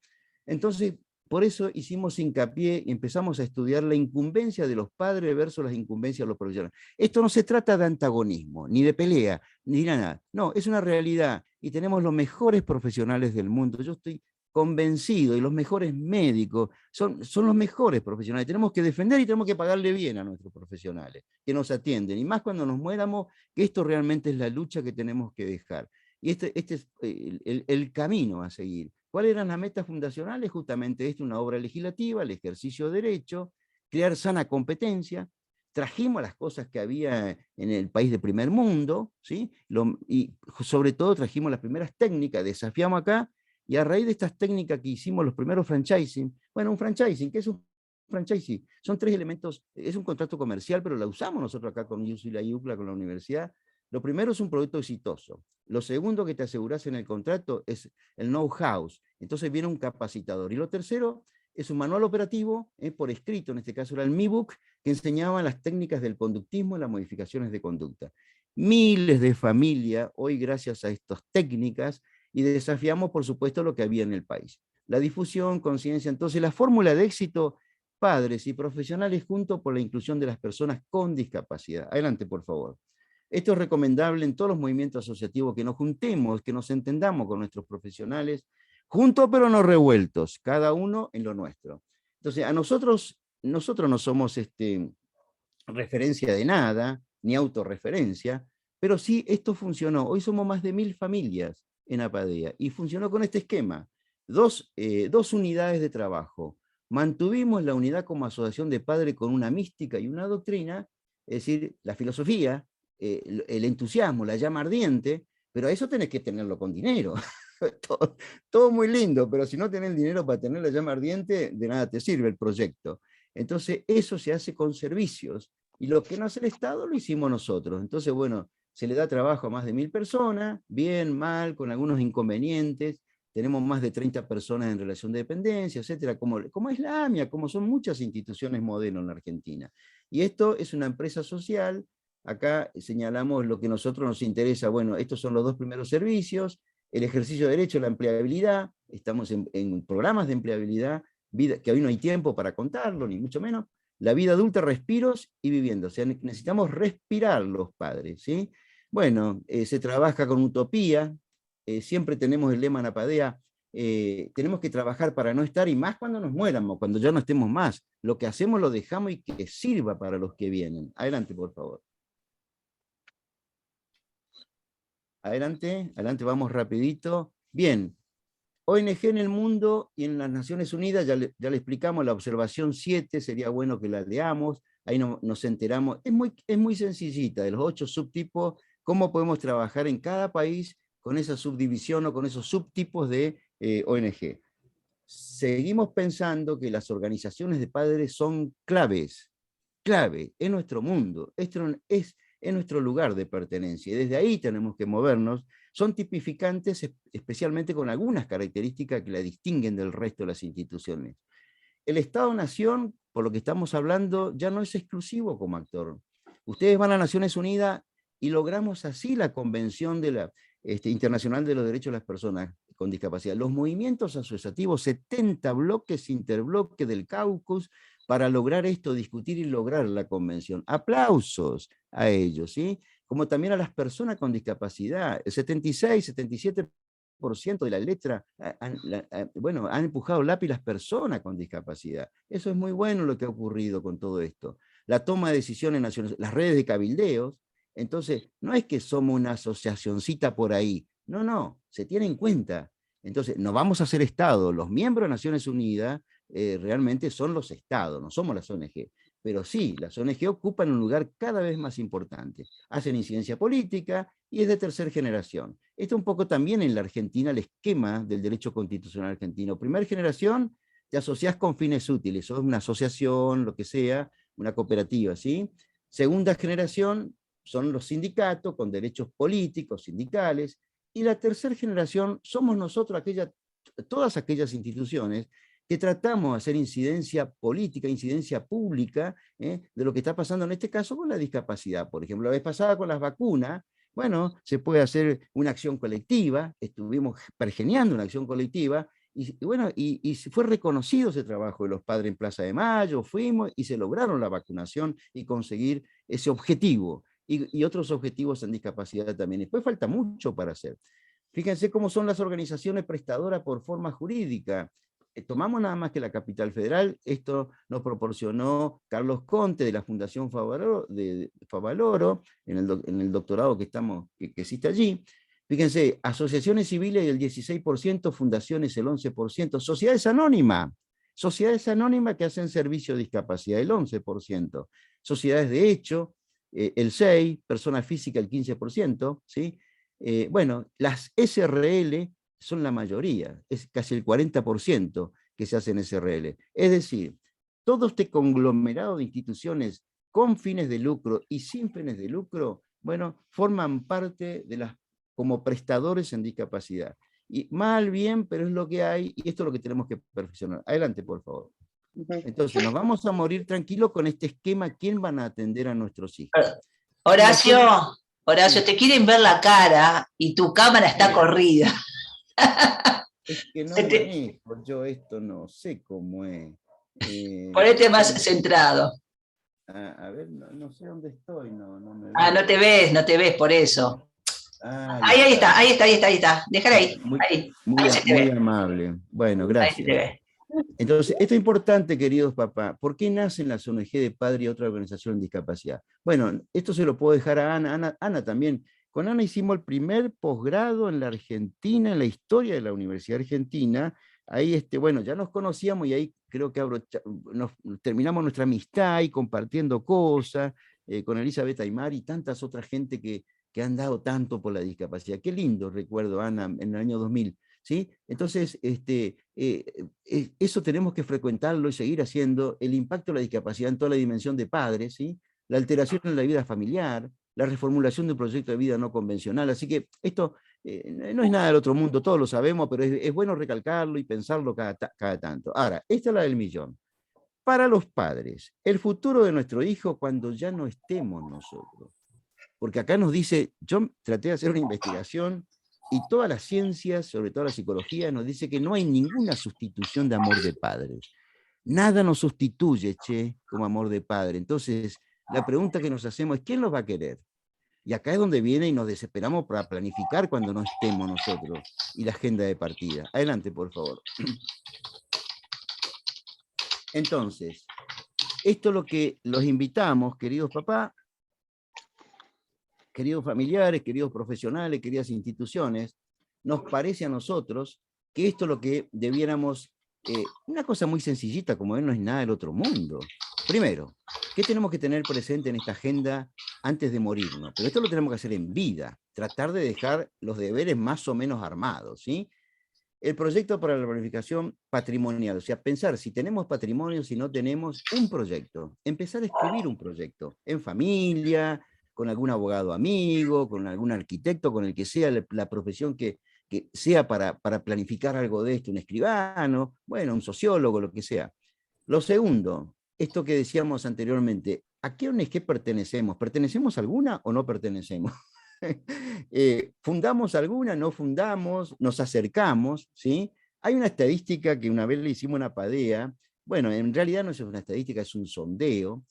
Entonces, por eso hicimos hincapié y empezamos a estudiar la incumbencia de los padres versus las incumbencias de los profesionales. Esto no se trata de antagonismo, ni de pelea, ni nada, no, es una realidad, y tenemos los mejores profesionales del mundo. Yo estoy convencido, y los mejores médicos, son los mejores profesionales. Tenemos que defender y tenemos que pagarle bien a nuestros profesionales que nos atienden, y más cuando nos muéramos, que esto realmente es la lucha que tenemos que dejar. Y este es el camino a seguir. ¿Cuáles eran las metas fundacionales? Justamente esto, una obra legislativa, el ejercicio de derecho, crear sana competencia. Trajimos las cosas que había en el país de primer mundo, ¿sí? Y sobre todo trajimos las primeras técnicas, desafiamos acá. Y a raíz de estas técnicas que hicimos los primeros franchising, bueno, un franchising, ¿qué es un franchising? Son 3 elementos, es un contrato comercial, pero la usamos nosotros acá con UCLA y UCLA, con la universidad. Lo primero es un producto exitoso. Lo segundo que te aseguras en el contrato es el know-how. Entonces viene un capacitador. Y lo tercero es un manual operativo, por escrito, en este caso era el MiBook, que enseñaba las técnicas del conductismo y las modificaciones de conducta. Miles de familias, hoy gracias a estas técnicas, y desafiamos, por supuesto, lo que había en el país. La difusión, conciencia. Entonces, la fórmula de éxito, padres y profesionales juntos por la inclusión de las personas con discapacidad. Adelante, por favor. Esto es recomendable en todos los movimientos asociativos, que nos juntemos, que nos entendamos con nuestros profesionales, juntos pero no revueltos, cada uno en lo nuestro. Entonces, a nosotros no somos referencia de nada, ni autorreferencia, pero sí esto funcionó. Hoy somos más de 1000 familias en APADEA, y funcionó con este esquema. Dos unidades de trabajo. Mantuvimos la unidad como asociación de padres con una mística y una doctrina, es decir, la filosofía, el entusiasmo, la llama ardiente, pero a eso tenés que tenerlo con dinero. todo muy lindo, pero si no tenés dinero para tener la llama ardiente, de nada te sirve el proyecto. Entonces eso se hace con servicios, y lo que no hace el Estado lo hicimos nosotros. Entonces, bueno, se le da trabajo a más de 1000 personas, bien, mal, con algunos inconvenientes. Tenemos más de 30 personas en relación de dependencia, etcétera, como es la AMIA, como son muchas instituciones modelos en la Argentina. Y esto es una empresa social. Acá señalamos lo que a nosotros nos interesa. Bueno, estos son los 2 primeros servicios: el ejercicio de derecho, la empleabilidad. Estamos en programas de empleabilidad, que hoy no hay tiempo para contarlo, ni mucho menos. La vida adulta, respiros y vivienda. O sea, necesitamos respirar los padres, ¿sí? Bueno, se trabaja con utopía. Siempre tenemos el lema en APADEA: tenemos que trabajar para no estar, y más cuando nos muéramos, cuando ya no estemos más. Lo que hacemos lo dejamos, y que sirva para los que vienen. Adelante, por favor. Adelante, vamos rapidito. Bien, ONG en el mundo y en las Naciones Unidas, ya le explicamos la observación 7, sería bueno que la leamos, ahí nos enteramos. Es muy sencillita, de los 8 subtipos, cómo podemos trabajar en cada país con esa subdivisión o con esos subtipos de ONG. Seguimos pensando que las organizaciones de padres son clave en nuestro mundo. Esto es nuestro lugar de pertenencia, y desde ahí tenemos que movernos. Son tipificantes, especialmente con algunas características que la distinguen del resto de las instituciones. El Estado-Nación, por lo que estamos hablando, ya no es exclusivo como actor. Ustedes van a Naciones Unidas y logramos así la Convención de la, Internacional de los Derechos de las Personas con Discapacidad. Los movimientos asociativos, 70 bloques, interbloques del Caucus, para lograr esto, discutir y lograr la convención. Aplausos a ellos, ¿sí? Como también a las personas con discapacidad. El 76, 77% de la letra han empujado lápiz las personas con discapacidad. Eso es muy bueno lo que ha ocurrido con todo esto. La toma de decisiones nacionales, las redes de cabildeos. Entonces, no es que somos una asociacioncita por ahí. No, no, se tiene en cuenta. Entonces, no vamos a ser Estado. Los miembros de Naciones Unidas realmente son los Estados, no somos las ONG. Pero sí, las ONG ocupan un lugar cada vez más importante. Hacen incidencia política y es de tercera generación. Esto un poco también en la Argentina, el esquema del derecho constitucional argentino. Primera generación, te asociás con fines útiles, sos una asociación, lo que sea, una cooperativa, ¿sí? Segunda generación son los sindicatos con derechos políticos, sindicales, y la tercera generación somos nosotros, todas aquellas instituciones que tratamos de hacer incidencia política, incidencia pública, de lo que está pasando en este caso con la discapacidad. Por ejemplo, la vez pasada con las vacunas, bueno, se puede hacer una acción colectiva, estuvimos pergeñando una acción colectiva, y fue reconocido ese trabajo de los padres en Plaza de Mayo, fuimos y se lograron la vacunación y conseguir ese objetivo, y otros objetivos en discapacidad también. Después falta mucho para hacer. Fíjense cómo son las organizaciones prestadoras por forma jurídica. Tomamos nada más que la Capital Federal, esto nos proporcionó Carlos Conte de la Fundación Favaloro, en el doctorado que existe allí. Fíjense, asociaciones civiles el 16%, fundaciones el 11%, sociedades anónimas que hacen servicio de discapacidad el 11%, sociedades de hecho el 6%, personas físicas el 15%, ¿sí? Bueno, las SRL son la mayoría, es casi el 40% que se hace en SRL. Es decir, todo este conglomerado de instituciones con fines de lucro y sin fines de lucro, bueno, forman parte de las como prestadores en discapacidad. Y mal, bien, pero es lo que hay, y esto es lo que tenemos que perfeccionar. Adelante, por favor. Entonces, nos vamos a morir tranquilos con este esquema, ¿quién van a atender a nuestros hijos? Horacio, te quieren ver la cara y tu cámara está corrida. Es que no manejo, yo esto no sé cómo es. Ponete más centrado. A ver, no sé dónde estoy. No te ves por eso. Ahí está. Déjala ahí. Muy amable. Bueno, gracias. Entonces, esto es importante, queridos papás. ¿Por qué nacen las ONG de Padre y otra organización en discapacidad? Bueno, esto se lo puedo dejar a Ana. Ana también. Con Ana hicimos el primer posgrado en la Argentina, en la historia de la Universidad Argentina. Ahí, bueno, ya nos conocíamos y ahí creo que terminamos nuestra amistad y compartiendo cosas con Elizabeth Aymar y tantas otras gente que han dado tanto por la discapacidad. Qué lindo recuerdo, Ana, en el año 2000. ¿Sí? Entonces, eso tenemos que frecuentarlo y seguir haciendo, el impacto de la discapacidad en toda la dimensión de padres, ¿sí? La alteración en la vida familiar, la reformulación de un proyecto de vida no convencional. Así que esto no es nada del otro mundo, todos lo sabemos, pero es bueno recalcarlo y pensarlo cada tanto. Ahora, esta es la del millón. Para los padres, el futuro de nuestro hijo cuando ya no estemos nosotros. Porque acá nos dice, yo traté de hacer una investigación y todas las ciencias, sobre todo la psicología, nos dice que no hay ninguna sustitución de amor de padres. Nada nos sustituye, como amor de padre. Entonces, la pregunta que nos hacemos es, ¿quién los va a querer? Y acá es donde viene y nos desesperamos para planificar cuando no estemos nosotros y la agenda de partida. Adelante, por favor. Entonces, esto es lo que los invitamos, queridos papás, queridos familiares, queridos profesionales, queridas instituciones, nos parece a nosotros que esto es lo que debiéramos, una cosa muy sencillita, como ven, no es nada del otro mundo. Primero, ¿qué tenemos que tener presente en esta agenda antes de morirnos? Pero esto lo tenemos que hacer en vida, tratar de dejar los deberes más o menos armados, ¿sí? El proyecto para la planificación patrimonial, o sea, pensar si tenemos patrimonio, si no tenemos un proyecto, empezar a escribir un proyecto, en familia, con algún abogado amigo, con algún arquitecto, con el que sea la profesión que sea para planificar algo de esto, un escribano, bueno, un sociólogo, lo que sea. Lo segundo, esto que decíamos anteriormente, ¿a qué ONG pertenecemos? ¿Pertenecemos a alguna o no pertenecemos? ¿Fundamos alguna? ¿No fundamos? ¿Nos acercamos? ¿Sí? Hay una estadística que una vez le hicimos una PADEA, bueno, en realidad no es una estadística, es un sondeo,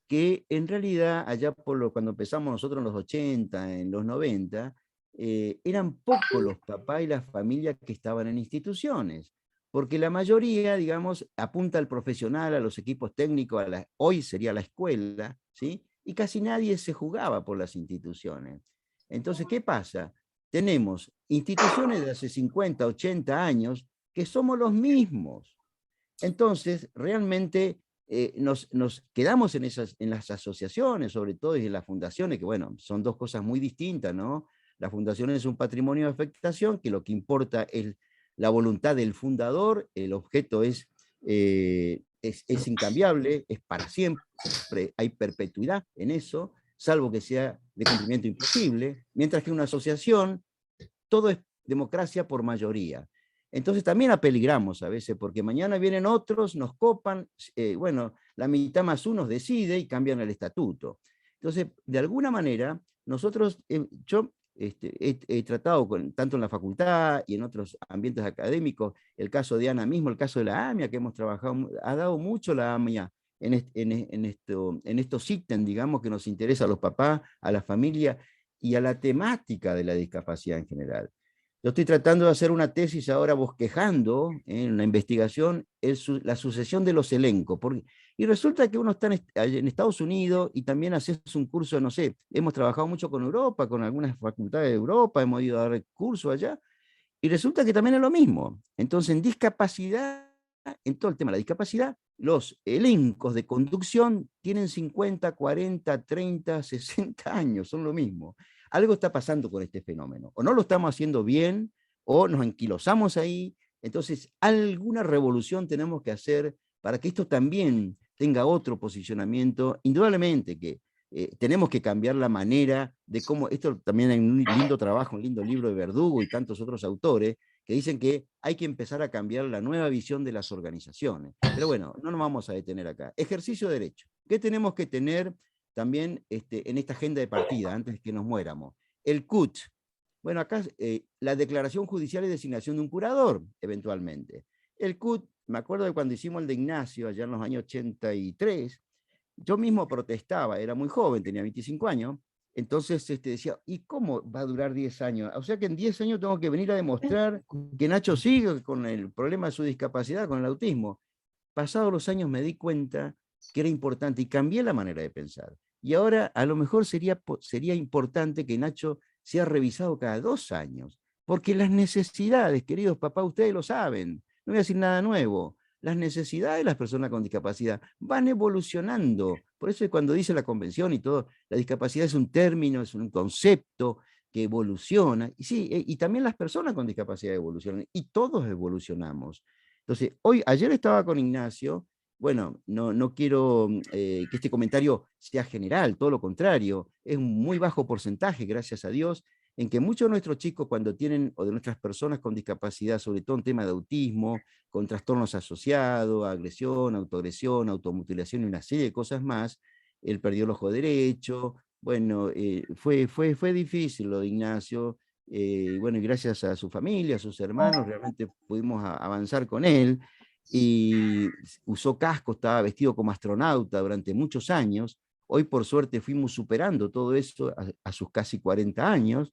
que en realidad allá cuando empezamos nosotros en los 80, en los 90, eran pocos los papás y las familias que estaban en instituciones, porque la mayoría, digamos, apunta al profesional, a los equipos técnicos, hoy sería la escuela, ¿sí? Y casi nadie se jugaba por las instituciones. Entonces, ¿qué pasa? Tenemos instituciones de hace 50, 80 años que somos los mismos. Entonces, realmente nos quedamos en las asociaciones, sobre todo y en las fundaciones, que bueno, son dos cosas muy distintas, ¿no? La fundación es un patrimonio de afectación, que lo que importa es la voluntad del fundador, el objeto es incambiable, es para siempre, hay perpetuidad en eso, salvo que sea de cumplimiento imposible, mientras que una asociación, todo es democracia por mayoría. Entonces también apeligramos a veces, porque mañana vienen otros, nos copan, bueno, la mitad más uno decide y cambian el estatuto. Entonces, de alguna manera, nosotros, yo he tratado, tanto en la facultad y en otros ambientes académicos, el caso de Ana mismo, el caso de la AMIA, que hemos trabajado, ha dado mucho la AMIA en estos ítems, digamos, que nos interesa a los papás, a la familia y a la temática de la discapacidad en general. Yo estoy tratando de hacer una tesis ahora bosquejando en una investigación la sucesión de los elencos. Y resulta que uno está en Estados Unidos y también haces un curso, no sé, hemos trabajado mucho con Europa, con algunas facultades de Europa, hemos ido a dar cursos allá, y resulta que también es lo mismo. Entonces, en discapacidad, en todo el tema de la discapacidad, los elencos de conducción tienen 50, 40, 30, 60 años, son lo mismo. Algo está pasando con este fenómeno. O no lo estamos haciendo bien, o nos anquilosamos ahí. Entonces, alguna revolución tenemos que hacer para que esto también tenga otro posicionamiento. Indudablemente que tenemos que cambiar la manera de cómo, esto también hay un lindo trabajo, un lindo libro de Verdugo y tantos otros autores, que dicen que hay que empezar a cambiar la nueva visión de las organizaciones. Pero bueno, no nos vamos a detener acá. Ejercicio de derecho. ¿Qué tenemos que tener también en esta agenda de partida, antes de que nos muéramos? El CUT. Bueno, acá la declaración judicial y designación de un curador, eventualmente. El CUT, me acuerdo de cuando hicimos el de Ignacio, allá en los años 83, yo mismo protestaba, era muy joven, tenía 25 años, entonces decía, ¿y cómo va a durar 10 años? O sea que en 10 años tengo que venir a demostrar que Nacho sigue con el problema de su discapacidad, con el autismo. Pasados los años me di cuenta que era importante y cambié la manera de pensar. Y ahora a lo mejor sería importante que Nacho sea revisado cada 2 años, porque las necesidades, queridos papás, ustedes lo saben, no voy a decir nada nuevo, las necesidades de las personas con discapacidad van evolucionando. Por eso es cuando dice la convención y todo, la discapacidad es un término, es un concepto que evoluciona. Y sí, y también las personas con discapacidad evolucionan, y todos evolucionamos. Entonces, ayer estaba con Ignacio, bueno, no quiero que este comentario sea general, todo lo contrario, es un muy bajo porcentaje, gracias a Dios, en que muchos de nuestros chicos cuando tienen, o de nuestras personas con discapacidad, sobre todo en tema de autismo, con trastornos asociados, agresión, autoagresión, automutilación y una serie de cosas más, él perdió el ojo derecho, bueno, fue difícil lo de Ignacio, bueno, y gracias a su familia, a sus hermanos, realmente pudimos avanzar con él, y usó casco, estaba vestido como astronauta durante muchos años. Hoy, por suerte, fuimos superando todo eso a sus casi 40 años,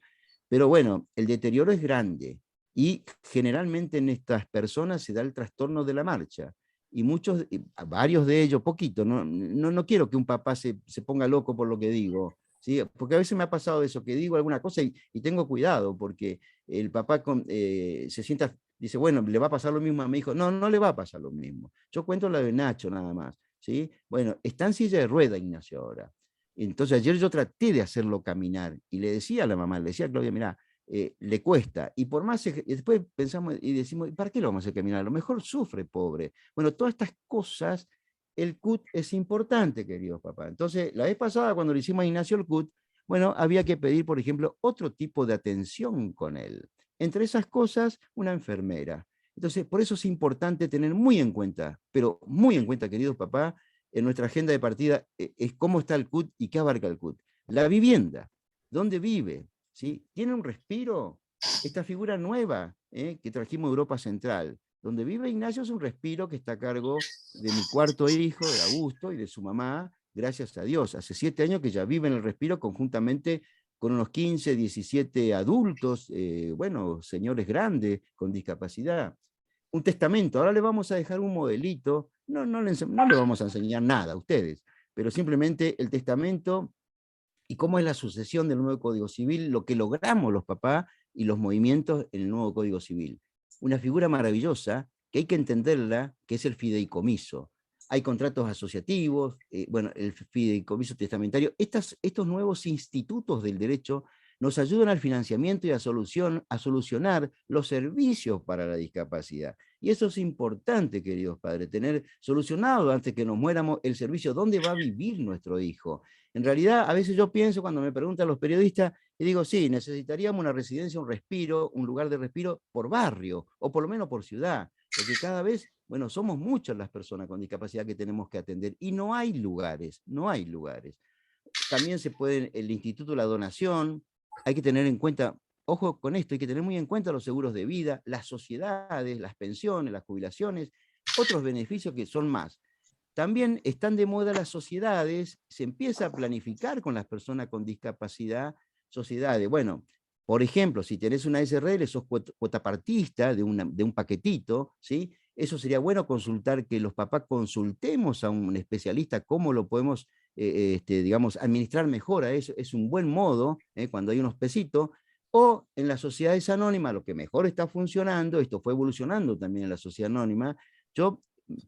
pero bueno, el deterioro es grande y generalmente en estas personas se da el trastorno de la marcha. Y varios de ellos, poquito, no quiero que un papá se ponga loco por lo que digo, ¿sí? Porque a veces me ha pasado eso, que digo alguna cosa y tengo cuidado, porque el papá se sienta, dice, bueno, le va a pasar lo mismo a mi hijo. No le va a pasar lo mismo. Yo cuento la de Nacho nada más, ¿sí? Bueno, está en silla de rueda Ignacio ahora. Entonces ayer yo traté de hacerlo caminar y le decía a la mamá, le decía a Claudia, mirá, le cuesta, y por más, después pensamos y decimos, ¿para qué lo vamos a hacer caminar? A lo mejor sufre, pobre. Bueno, todas estas cosas, el CUT es importante, queridos papás. Entonces, la vez pasada, cuando le hicimos a Ignacio el CUT, bueno, había que pedir, por ejemplo, otro tipo de atención con él. Entre esas cosas, una enfermera. Entonces, por eso es importante tener muy en cuenta, pero muy en cuenta, queridos papás, en nuestra agenda de partida es cómo está el CUT y qué abarca el CUT. La vivienda, ¿dónde vive? ¿Sí? ¿Tiene un respiro? Esta figura nueva que trajimos de Europa Central, donde vive Ignacio, es un respiro que está a cargo de mi cuarto hijo, de Augusto, y de su mamá, gracias a Dios. Hace 7 años que ya vive en el respiro conjuntamente con unos 15, 17 adultos, bueno, señores grandes con discapacidad. Un testamento, ahora le vamos a dejar un modelito, no le vamos a enseñar nada a ustedes, pero simplemente el testamento y cómo es la sucesión del nuevo Código Civil, lo que logramos los papás y los movimientos en el nuevo Código Civil. Una figura maravillosa que hay que entenderla, que es el fideicomiso. Hay contratos asociativos, bueno, el fideicomiso testamentario. Estos nuevos institutos del derecho nos ayudan al financiamiento y a solucionar los servicios para la discapacidad. Y eso es importante, queridos padres, tener solucionado antes que nos muéramos el servicio, ¿dónde va a vivir nuestro hijo? En realidad, a veces yo pienso cuando me preguntan los periodistas, y digo, sí, necesitaríamos una residencia, un respiro, un lugar de respiro por barrio, o por lo menos por ciudad, porque cada vez, bueno, somos muchas las personas con discapacidad que tenemos que atender, y no hay lugares, no hay lugares. También se puede, el Instituto de la Donación, hay que tener en cuenta, ojo con esto, hay que tener muy en cuenta los seguros de vida, las sociedades, las pensiones, las jubilaciones, otros beneficios que son más. También están de moda las sociedades, se empieza a planificar con las personas con discapacidad, sociedades. Bueno, por ejemplo, si tenés una SRL, sos cuotapartista de un paquetito, ¿sí? Eso sería bueno consultar, que los papás consultemos a un especialista cómo lo podemos, digamos, administrar mejor a eso. Es un buen modo, cuando hay unos pesitos. O en las sociedades anónimas, lo que mejor está funcionando, esto fue evolucionando también en la sociedad anónima. Yo,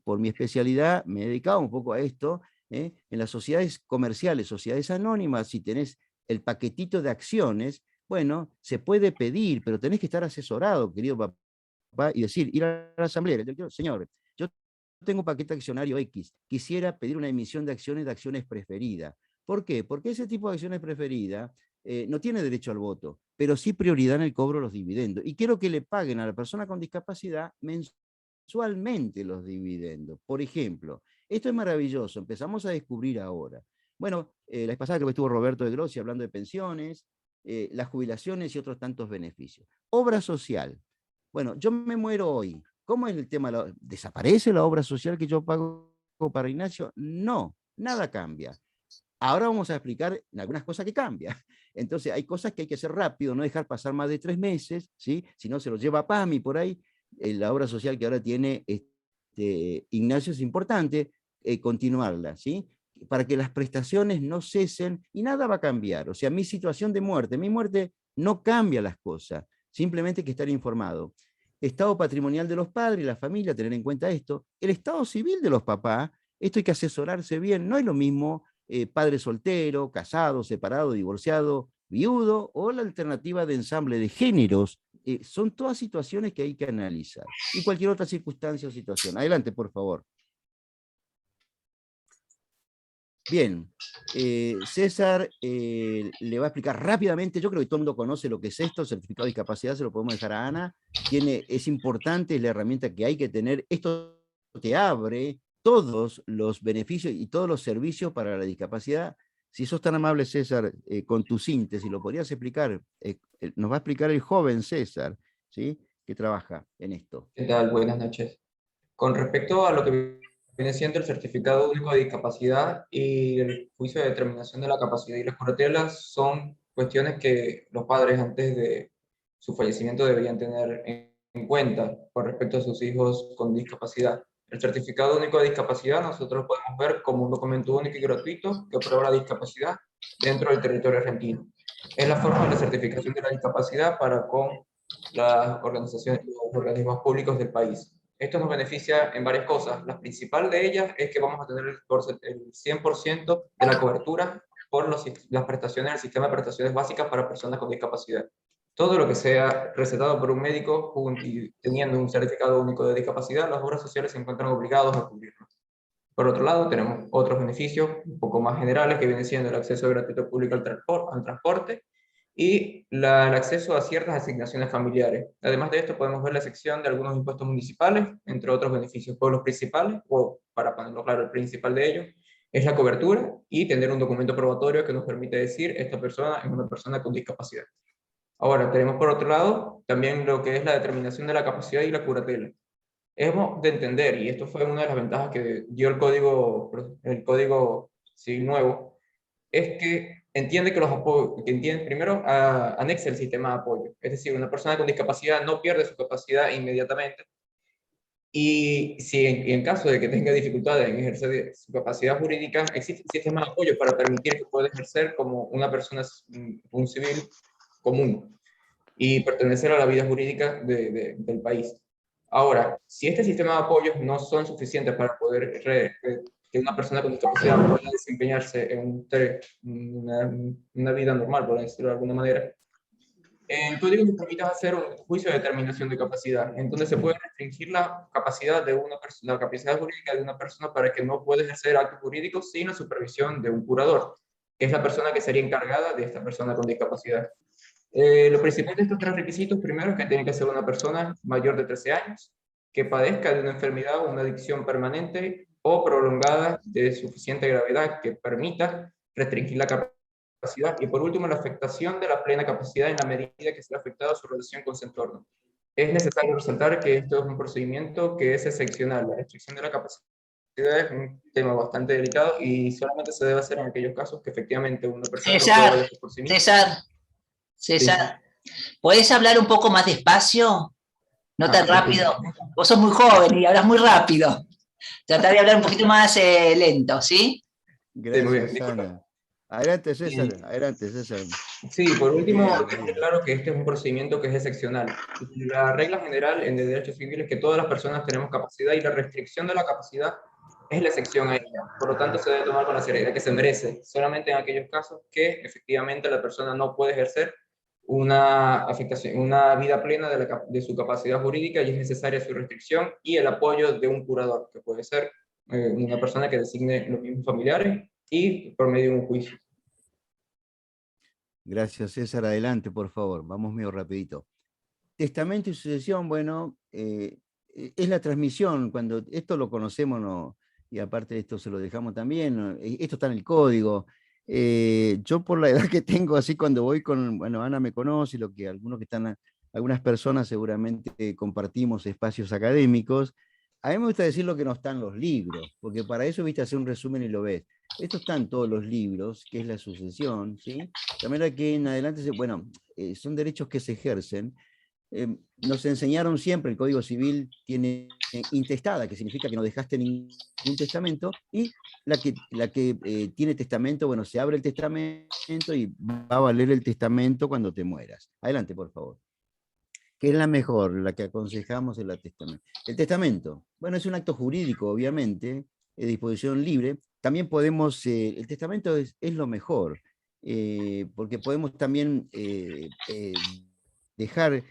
por mi especialidad, me he dedicado un poco a esto, en las sociedades comerciales, sociedades anónimas, si tenés el paquetito de acciones, bueno, se puede pedir, pero tenés que estar asesorado, querido papá, y decir, ir a la asamblea, señor, yo tengo un paquete accionario X, quisiera pedir una emisión de acciones preferidas. ¿Por qué? Porque ese tipo de acciones preferidas no tiene derecho al voto, pero sí prioridad en el cobro de los dividendos. Y quiero que le paguen a la persona con discapacidad mensualmente los dividendos. Por ejemplo, esto es maravilloso, empezamos a descubrir ahora. Bueno, la vez pasada creo que estuvo Roberto de Grossi hablando de pensiones, las jubilaciones y otros tantos beneficios. Obra social. Bueno, yo me muero hoy. ¿Cómo es el tema? ¿Desaparece la obra social que yo pago para Ignacio? No, nada cambia. Ahora vamos a explicar algunas cosas que cambian. Entonces, hay cosas que hay que hacer rápido, no dejar pasar más de 3 meses, ¿sí? Si no, se lo lleva a PAMI por ahí. La obra social que ahora tiene Ignacio es importante continuarla, ¿sí? Para que las prestaciones no cesen y nada va a cambiar. O sea, mi situación de muerte, mi muerte no cambia las cosas, simplemente hay que estar informado. Estado patrimonial de los padres, la familia, tener en cuenta esto. El estado civil de los papás, esto hay que asesorarse bien, no es lo mismo padre soltero, casado, separado, divorciado, viudo, o la alternativa de ensamble de géneros. Son todas situaciones que hay que analizar. Y cualquier otra circunstancia o situación. Adelante, por favor. Bien, César le va a explicar rápidamente. Yo creo que todo el mundo conoce lo que es esto, certificado de discapacidad, se lo podemos dejar a Ana. Es importante, es la herramienta que hay que tener. Esto te abre todos los beneficios y todos los servicios para la discapacidad. Si sos tan amable, César, con tu síntesis, lo podrías explicar. Nos va a explicar el joven César, ¿sí? Que trabaja en esto. ¿Qué tal? Buenas noches. Con respecto a lo que viene siendo el certificado único de discapacidad y el juicio de determinación de la capacidad y las curatelas, son cuestiones que los padres antes de su fallecimiento deberían tener en cuenta con respecto a sus hijos con discapacidad. El certificado único de discapacidad nosotros lo podemos ver como un documento único y gratuito que aprueba la discapacidad dentro del territorio argentino. Es la forma de certificación de la discapacidad para con las organizaciones y los organismos públicos del país. Esto nos beneficia en varias cosas. La principal de ellas es que vamos a tener el 100% de la cobertura por las prestaciones del sistema de prestaciones básicas para personas con discapacidad. Todo lo que sea recetado por un médico y teniendo un certificado único de discapacidad, las obras sociales se encuentran obligados a cubrirlo. Por otro lado, tenemos otros beneficios un poco más generales que vienen siendo el acceso gratuito público al transporte y el acceso a ciertas asignaciones familiares. Además de esto, podemos ver la sección de algunos impuestos municipales, entre otros beneficios, pueblos principales o para ponerlo claro, el principal de ellos es la cobertura y tener un documento probatorio que nos permite decir esta persona es una persona con discapacidad. Ahora, tenemos por otro lado también lo que es la determinación de la capacidad y la curatela. Hemos de entender, y esto fue una de las ventajas que dio el código civil nuevo, es que entiende que los apoyos, primero anexa el sistema de apoyo. Es decir, una persona con discapacidad no pierde su capacidad inmediatamente. Y si en caso de que tenga dificultades en ejercer su capacidad jurídica, existe un sistema de apoyo para permitir que pueda ejercer como una persona, un civil común y pertenecer a la vida jurídica del país. Ahora, si este sistema de apoyos no son suficientes para poder que una persona con discapacidad pueda desempeñarse en una vida normal, por decirlo de alguna manera, el código nos permite hacer un juicio de determinación de capacidad, en donde se puede restringir la capacidad de una persona, la capacidad jurídica de una persona para que no pueda ejercer actos jurídicos sin la supervisión de un curador, que es la persona que sería encargada de esta persona con discapacidad. Lo principal de estos 3 requisitos, primero, es que tiene que ser una persona mayor de 13 años, que padezca de una enfermedad o una adicción permanente o prolongada de suficiente gravedad que permita restringir la capacidad. Y por último, la afectación de la plena capacidad en la medida que sea afectada su relación con su entorno. Es necesario resaltar que esto es un procedimiento que es excepcional. La restricción de la capacidad es un tema bastante delicado y solamente se debe hacer en aquellos casos que efectivamente una persona no pueda valerse por sí misma. César, ¿podés hablar un poco más despacio? No tan rápido. Vos sos muy joven y hablas muy rápido. Tratar de hablar un poquito más lento, ¿sí? Gracias, Ana. Adelante, César. Adelante, César. Sí, por último, dejar claro que este es un procedimiento que es excepcional. La regla general en el derecho civil es que todas las personas tenemos capacidad y la restricción de la capacidad es la excepción a ella. Por lo tanto, se debe tomar con la seriedad que se merece, solamente en aquellos casos que efectivamente la persona no puede ejercer una afectación, una vida plena de su capacidad jurídica y es necesaria su restricción y el apoyo de un curador, que puede ser una persona que designe los mismos familiares y por medio de un juicio. Gracias, César. Adelante, por favor. Vamos medio rapidito. Testamento y sucesión, bueno, es la transmisión. Cuando esto lo conocemos, ¿no? Y aparte de esto se lo dejamos también, ¿no? Esto está en el código. Yo por la edad que tengo, así cuando voy con, bueno, Ana me conoce, lo que algunos que están, algunas personas seguramente compartimos espacios académicos. A mí me gusta decir lo que no está en los libros, porque para eso, viste, hacer un resumen y lo ves. Esto está en todos los libros, que es la sucesión, ¿sí? De manera que en adelante, bueno, son derechos que se ejercen. Nos enseñaron siempre, el Código Civil tiene intestada, que significa que no dejaste ningún testamento, y la que tiene testamento, bueno, se abre el testamento y va a valer el testamento cuando te mueras. Adelante, por favor. ¿Qué es la mejor? La que aconsejamos es la testamento. El testamento, bueno, es un acto jurídico, obviamente, de disposición libre. También podemos, el testamento es lo mejor, porque podemos también dejar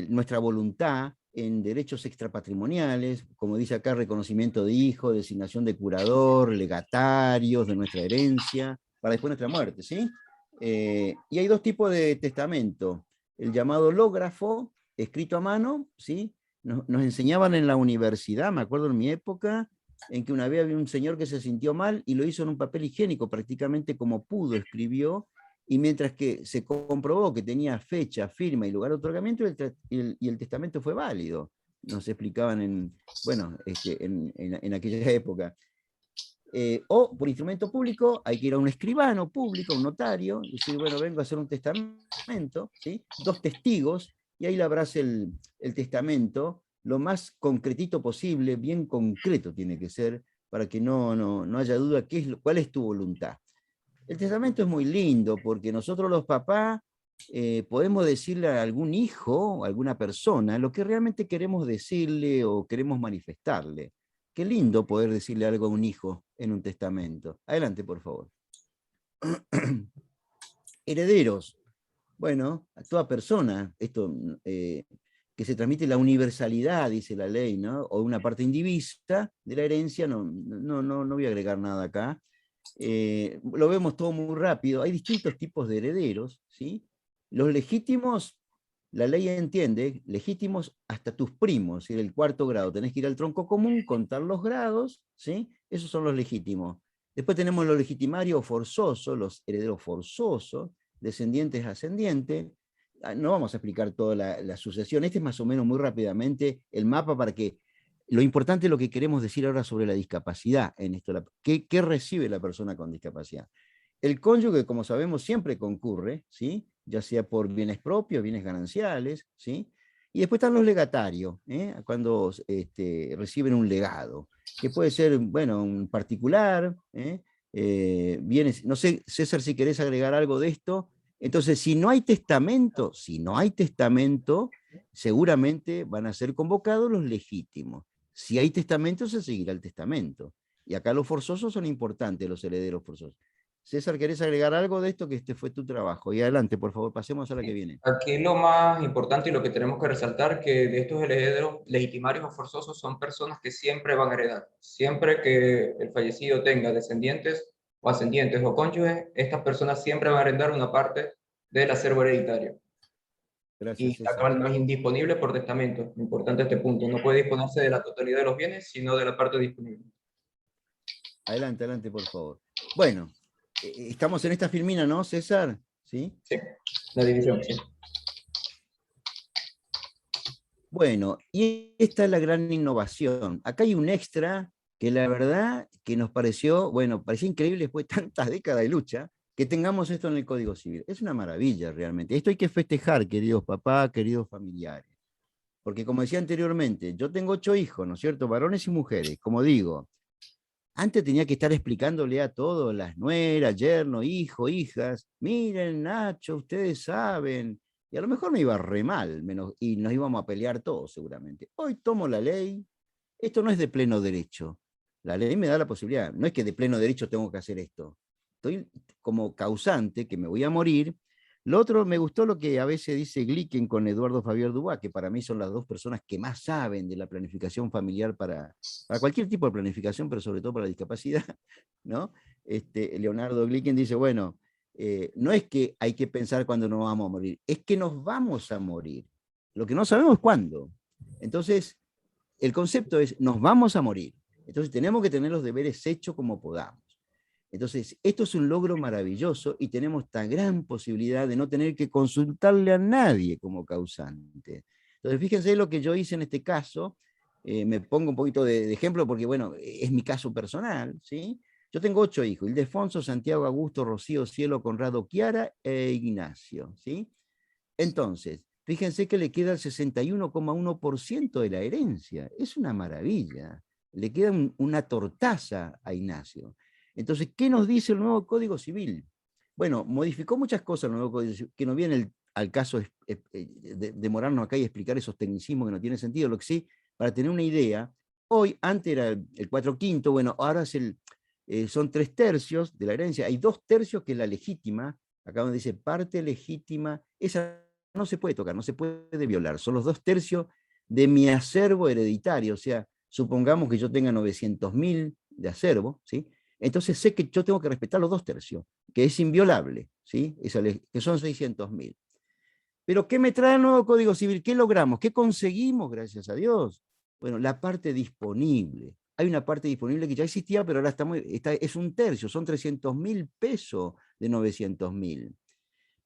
nuestra voluntad en derechos extrapatrimoniales, como dice acá, reconocimiento de hijo, designación de curador, legatarios de nuestra herencia, para después nuestra muerte, ¿sí? Y hay 2 tipos de testamento, el llamado lógrafo, escrito a mano, ¿sí? Nos enseñaban en la universidad, me acuerdo en mi época, en que una vez había un señor que se sintió mal y lo hizo en un papel higiénico, prácticamente como pudo, escribió, y mientras que se comprobó que tenía fecha, firma y lugar de otorgamiento, y el testamento fue válido. Nos explicaban en aquella época. O por instrumento público, hay que ir a un escribano público, un notario, y decir, bueno, vengo a hacer un testamento, ¿sí? 2 testigos, y ahí labrás el testamento, lo más concretito posible, bien concreto tiene que ser, para que no haya duda cuál es tu voluntad. El testamento es muy lindo, porque nosotros los papás podemos decirle a algún hijo, o a alguna persona, lo que realmente queremos decirle o queremos manifestarle. Qué lindo poder decirle algo a un hijo en un testamento. Adelante, por favor. Herederos. Bueno, a toda persona, esto que se transmite la universalidad, dice la ley, ¿no? O una parte indivisa de la herencia, no voy a agregar nada acá. Lo vemos todo muy rápido. Hay distintos tipos de herederos, ¿sí? Los legítimos la ley entiende legítimos hasta tus primos, si del 4º grado tenés que ir al tronco común, contar los grados, ¿sí? Esos son los legítimos. Después tenemos los legitimarios forzosos, los herederos forzosos, descendientes ascendientes. No vamos a explicar toda la sucesión, este es más o menos muy rápidamente el mapa para que, lo importante es lo que queremos decir ahora sobre la discapacidad en esto, ¿qué recibe la persona con discapacidad? El cónyuge, como sabemos, siempre concurre, ¿sí? Ya sea por bienes propios, bienes gananciales, ¿sí? Y después están los legatarios, cuando reciben un legado, que puede ser, bueno, un particular, bienes, no sé, César, si querés agregar algo de esto. Entonces, si no hay testamento, seguramente van a ser convocados los legítimos. Si hay testamento, se seguirá el testamento. Y acá los forzosos son importantes, los herederos forzosos. César, ¿querés agregar algo de esto? Que este fue tu trabajo. Y adelante, por favor, pasemos a la que viene. Aquí lo más importante y lo que tenemos que resaltar que de estos herederos legitimarios o forzosos son personas que siempre van a heredar. Siempre que el fallecido tenga descendientes o ascendientes o cónyuges, estas personas siempre van a heredar una parte del acervo hereditario. Gracias, Y César. no es indisponible por testamento. Importante este punto. No puede disponerse de la totalidad de los bienes, sino de la parte disponible. Adelante, adelante, por favor. Bueno, estamos en esta filmina, ¿no, César? ¿Sí? Sí, la división, sí. Bueno, y esta es la gran innovación. Acá hay un extra que la verdad que nos pareció, bueno, parecía increíble después de tantas décadas de lucha, que tengamos esto en el Código Civil. Es una maravilla realmente. Esto hay que festejar, queridos papás, queridos familiares. Porque como decía anteriormente, yo tengo 8 hijos, ¿no es cierto? Varones y mujeres. Como digo, antes tenía que estar explicándole a todos, las nueras, yerno, hijo, hijas, miren, Nacho, ustedes saben. Y a lo mejor me iba re mal, y nos íbamos a pelear todos seguramente. Hoy tomo la ley, esto no es de pleno derecho. La ley me da la posibilidad, no es que de pleno derecho tengo que hacer esto. Estoy como causante, que me voy a morir. Lo otro, me gustó lo que a veces dice Glicken con Eduardo Fabián Dubois, que para mí son las 2 personas que más saben de la planificación familiar para cualquier tipo de planificación, pero sobre todo para la discapacidad, ¿no? Leonardo Glicken dice, bueno, no es que hay que pensar cuándo nos vamos a morir, es que nos vamos a morir. Lo que no sabemos es cuándo. Entonces, el concepto es, nos vamos a morir. Entonces, tenemos que tener los deberes hechos como podamos. Entonces, esto es un logro maravilloso y tenemos esta gran posibilidad de no tener que consultarle a nadie como causante. Entonces, fíjense lo que yo hice en este caso. Me pongo un poquito de ejemplo porque, bueno, es mi caso personal, ¿sí? Yo tengo 8 hijos: Ildefonso, Santiago, Augusto, Rocío, Cielo, Conrado, Chiara e Ignacio, ¿sí? Entonces, fíjense que le queda el 61,1% de la herencia. Es una maravilla. Le queda una tortaza a Ignacio. Entonces, ¿qué nos dice el nuevo Código Civil? Bueno, modificó muchas cosas el nuevo Código Civil, que no viene al caso de demorarnos acá y explicar esos tecnicismos que no tienen sentido. Lo que sí, para tener una idea, hoy, antes era el 4/5, bueno, ahora es son 3/3 de la herencia. Hay 2/3 que es la legítima, acá donde dice parte legítima, esa no se puede tocar, no se puede violar, son los 2/3 de mi acervo hereditario, o sea, supongamos que yo tenga 900.000 de acervo, ¿sí? Entonces sé que yo tengo que respetar los 2/3, que es inviolable, ¿sí? Que son 600.000. Pero ¿qué me trae el nuevo Código Civil? ¿Qué logramos? ¿Qué conseguimos, gracias a Dios? Bueno, la parte disponible. Hay una parte disponible que ya existía, pero ahora es 1/3, son 300.000 pesos de 900.000.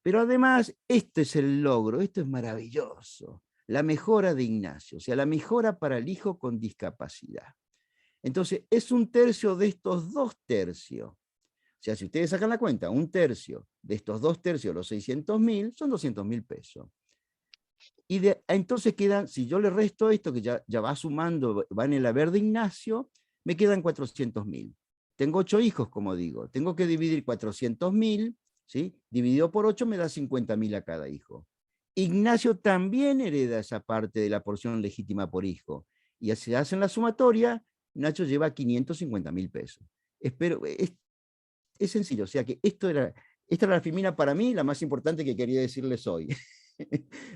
Pero además, este es el logro, esto es maravilloso. La mejora de Ignacio, o sea, la mejora para el hijo con discapacidad. Entonces, es 1/3 de estos 2/3. O sea, si ustedes sacan la cuenta, 1/3 de estos 2/3, los 600.000, son 200.000 pesos. Y entonces quedan, si yo le resto esto, que ya va sumando, va en el haber de Ignacio, me quedan 400.000. Tengo 8 hijos, como digo. Tengo que dividir 400.000, ¿sí? Dividido por 8 me da 50.000 a cada hijo. Ignacio también hereda esa parte de la porción legítima por hijo. Y si hacen la sumatoria, Nacho lleva 550.000 pesos. Espero, es sencillo, o sea que esta era la filmina para mí, la más importante que quería decirles hoy.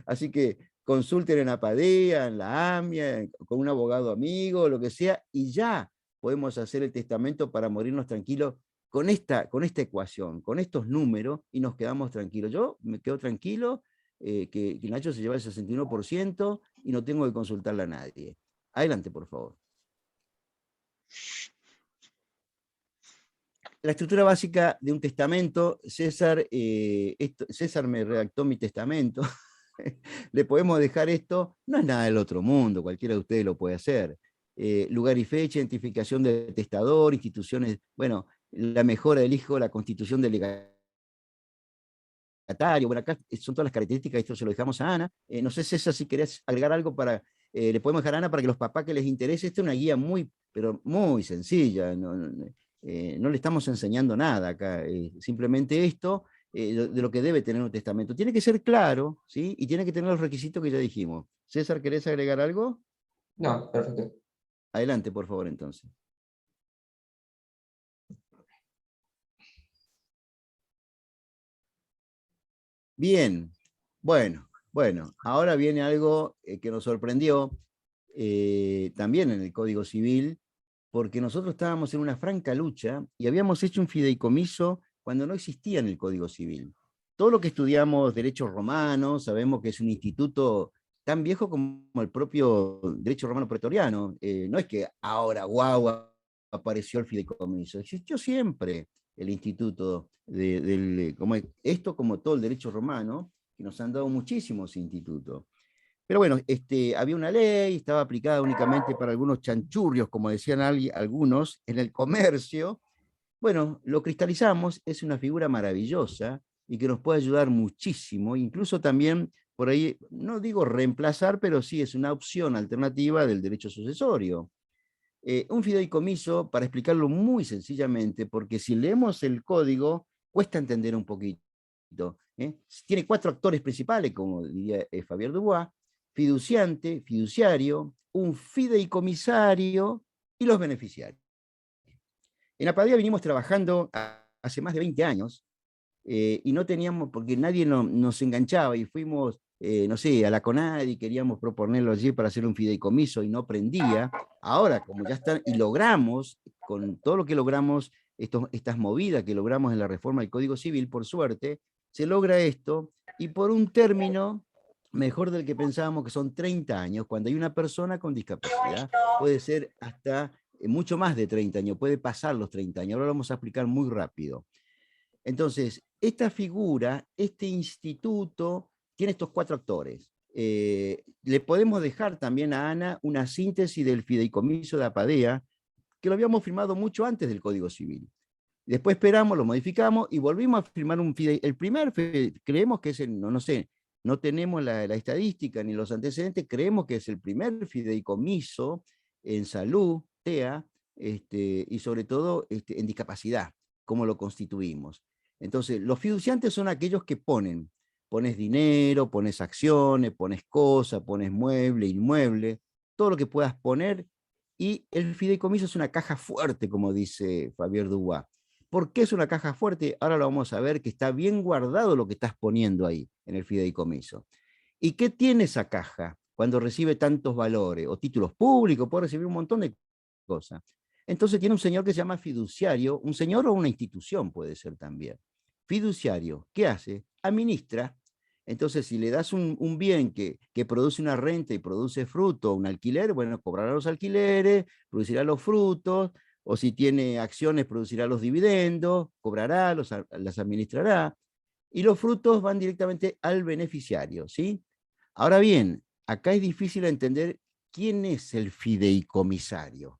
Así que consulten en APADEA, en la AMIA, con un abogado amigo, lo que sea, y ya podemos hacer el testamento para morirnos tranquilos con esta ecuación, con estos números, y nos quedamos tranquilos. Yo me quedo tranquilo, que Nacho se lleva el 61% y no tengo que consultarle a nadie. Adelante, por favor. La estructura básica de un testamento, César me redactó mi testamento, le podemos dejar esto, no es nada del otro mundo, cualquiera de ustedes lo puede hacer. Lugar y fecha, identificación del testador, instituciones, bueno, la mejora del hijo, la constitución del legatario, bueno, acá son todas las características, esto se lo dejamos a Ana. No sé, César, si querés agregar algo para, le podemos dejar a Ana para que los papás que les interese, esta es una guía muy, pero muy sencilla, no le estamos enseñando nada acá, simplemente esto de lo que debe tener un testamento. Tiene que ser claro, ¿sí? Y tiene que tener los requisitos que ya dijimos. César, ¿querés agregar algo? No, perfecto. Adelante, por favor, entonces. Bien, bueno, ahora viene algo que nos sorprendió también en el Código Civil, porque nosotros estábamos en una franca lucha y habíamos hecho un fideicomiso cuando no existía en el Código Civil. Todo lo que estudiamos derecho romano, sabemos que es un instituto tan viejo como el propio derecho romano pretoriano. No es que ahora, guau, apareció el fideicomiso. Existió siempre el instituto, como todo el derecho romano, que nos han dado muchísimos institutos. Pero bueno, había una ley, estaba aplicada únicamente para algunos chanchurrios, como decían algunos, en el comercio. Bueno, lo cristalizamos, es una figura maravillosa y que nos puede ayudar muchísimo, incluso también por ahí, no digo reemplazar, pero sí es una opción alternativa del derecho sucesorio. Un fideicomiso, para explicarlo muy sencillamente, porque si leemos el código, cuesta entender un poquito. Tiene 4 actores principales, como diría Fabián Dubois: fiduciante, fiduciario, un fideicomisario y los beneficiarios. En Apadea venimos trabajando hace más de 20 años y no teníamos, porque nadie nos enganchaba y fuimos, no sé, a la CONADI, queríamos proponerlo allí para hacer un fideicomiso y no prendía. Ahora, como ya están, y logramos, con todo lo que logramos, estas movidas que logramos en la reforma del Código Civil, por suerte, se logra esto, y por un término mejor del que pensábamos, que son 30 años, cuando hay una persona con discapacidad, puede ser hasta mucho más de 30 años, puede pasar los 30 años, ahora lo vamos a explicar muy rápido. Entonces, esta figura, este instituto, tiene estos 4 actores. Le podemos dejar también a Ana una síntesis del fideicomiso de Apadea, que lo habíamos firmado mucho antes del Código Civil. Después esperamos, lo modificamos y volvimos a firmar un fideicomiso. El primer, creemos que es el, no sé, no tenemos la estadística ni los antecedentes, creemos que es el primer fideicomiso en salud, TEA, y sobre todo en discapacidad, cómo lo constituimos. Entonces, los fiduciantes son aquellos que pones dinero, pones acciones, pones cosas, pones mueble, inmueble, todo lo que puedas poner, y el fideicomiso es una caja fuerte, como dice Fabián Dubois. ¿Por qué es una caja fuerte? Ahora lo vamos a ver, que está bien guardado lo que estás poniendo ahí en el fideicomiso. ¿Y qué tiene esa caja cuando recibe tantos valores o títulos públicos? Puede recibir un montón de cosas. Entonces tiene un señor que se llama fiduciario, un señor o una institución puede ser también. Fiduciario, ¿qué hace? Administra. Entonces, si le das un bien que produce una renta y produce fruto, un alquiler, bueno, cobrará los alquileres, producirá los frutos, o si tiene acciones, producirá los dividendos, cobrará, las administrará, y los frutos van directamente al beneficiario, ¿sí? Ahora bien, acá es difícil entender quién es el fideicomisario.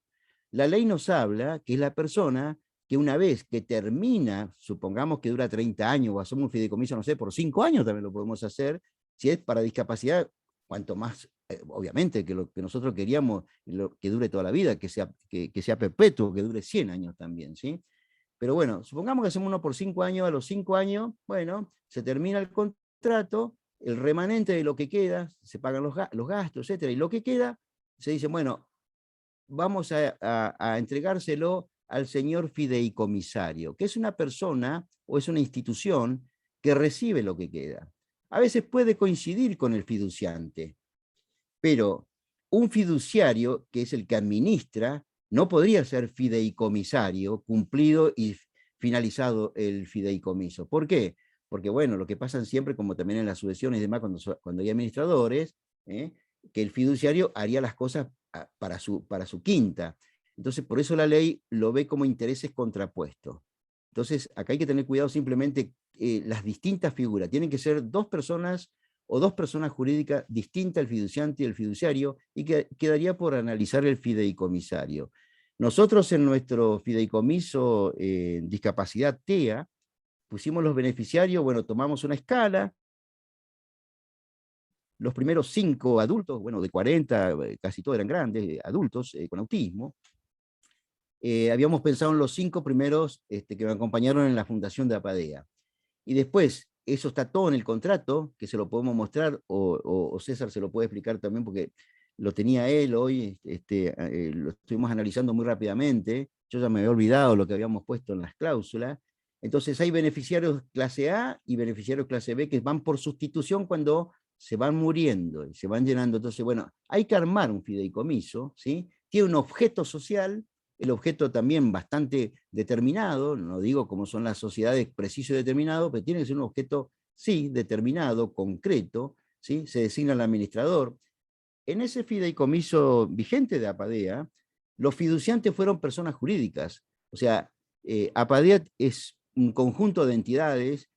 La ley nos habla que es la persona que una vez que termina, supongamos que dura 30 años, o hacemos un fideicomiso, no sé, por 5 años también lo podemos hacer, si es para discapacidad, cuanto más, obviamente, que lo que nosotros queríamos, que dure toda la vida, que sea perpetuo, que dure 100 años también, ¿sí? Pero bueno, supongamos que hacemos uno por 5 años, a los 5 años, bueno, se termina el contrato, el remanente de lo que queda, se pagan los gastos, etcétera, y lo que queda, se dice, bueno, vamos a entregárselo al señor fideicomisario, que es una persona o es una institución que recibe lo que queda. A veces puede coincidir con el fiduciante, pero un fiduciario, que es el que administra, no podría ser fideicomisario, cumplido y finalizado el fideicomiso. ¿Por qué? porque bueno, lo que pasa siempre, como también en las sucesiones y demás, cuando hay administradores, que el fiduciario haría las cosas para su quinta. Entonces, por eso la ley lo ve como intereses contrapuestos. Entonces, acá hay que tener cuidado simplemente las distintas figuras. Tienen que ser dos personas o dos personas jurídicas distintas, el fiduciante y el fiduciario, y quedaría por analizar el fideicomisario. Nosotros en nuestro fideicomiso discapacidad TEA, pusimos los beneficiarios, bueno, tomamos una escala, los primeros 5 adultos, bueno, de 40, casi todos eran grandes, adultos con autismo. Habíamos pensado en los 5 primeros que me acompañaron en la fundación de APADEA. Y después, eso está todo en el contrato, que se lo podemos mostrar, o César se lo puede explicar también, porque lo tenía él hoy, lo estuvimos analizando muy rápidamente, yo ya me había olvidado lo que habíamos puesto en las cláusulas. Entonces hay beneficiarios clase A y beneficiarios clase B que van por sustitución cuando se van muriendo y se van llenando. Entonces, bueno, hay que armar un fideicomiso, ¿sí? Tiene un objeto social, el objeto también bastante determinado, no digo como son las sociedades preciso y determinado, pero tiene que ser un objeto, sí, determinado, concreto, ¿sí? Se designa al administrador. En ese fideicomiso vigente de APADEA, los fiduciantes fueron personas jurídicas, o sea, APADEA es un conjunto de entidades,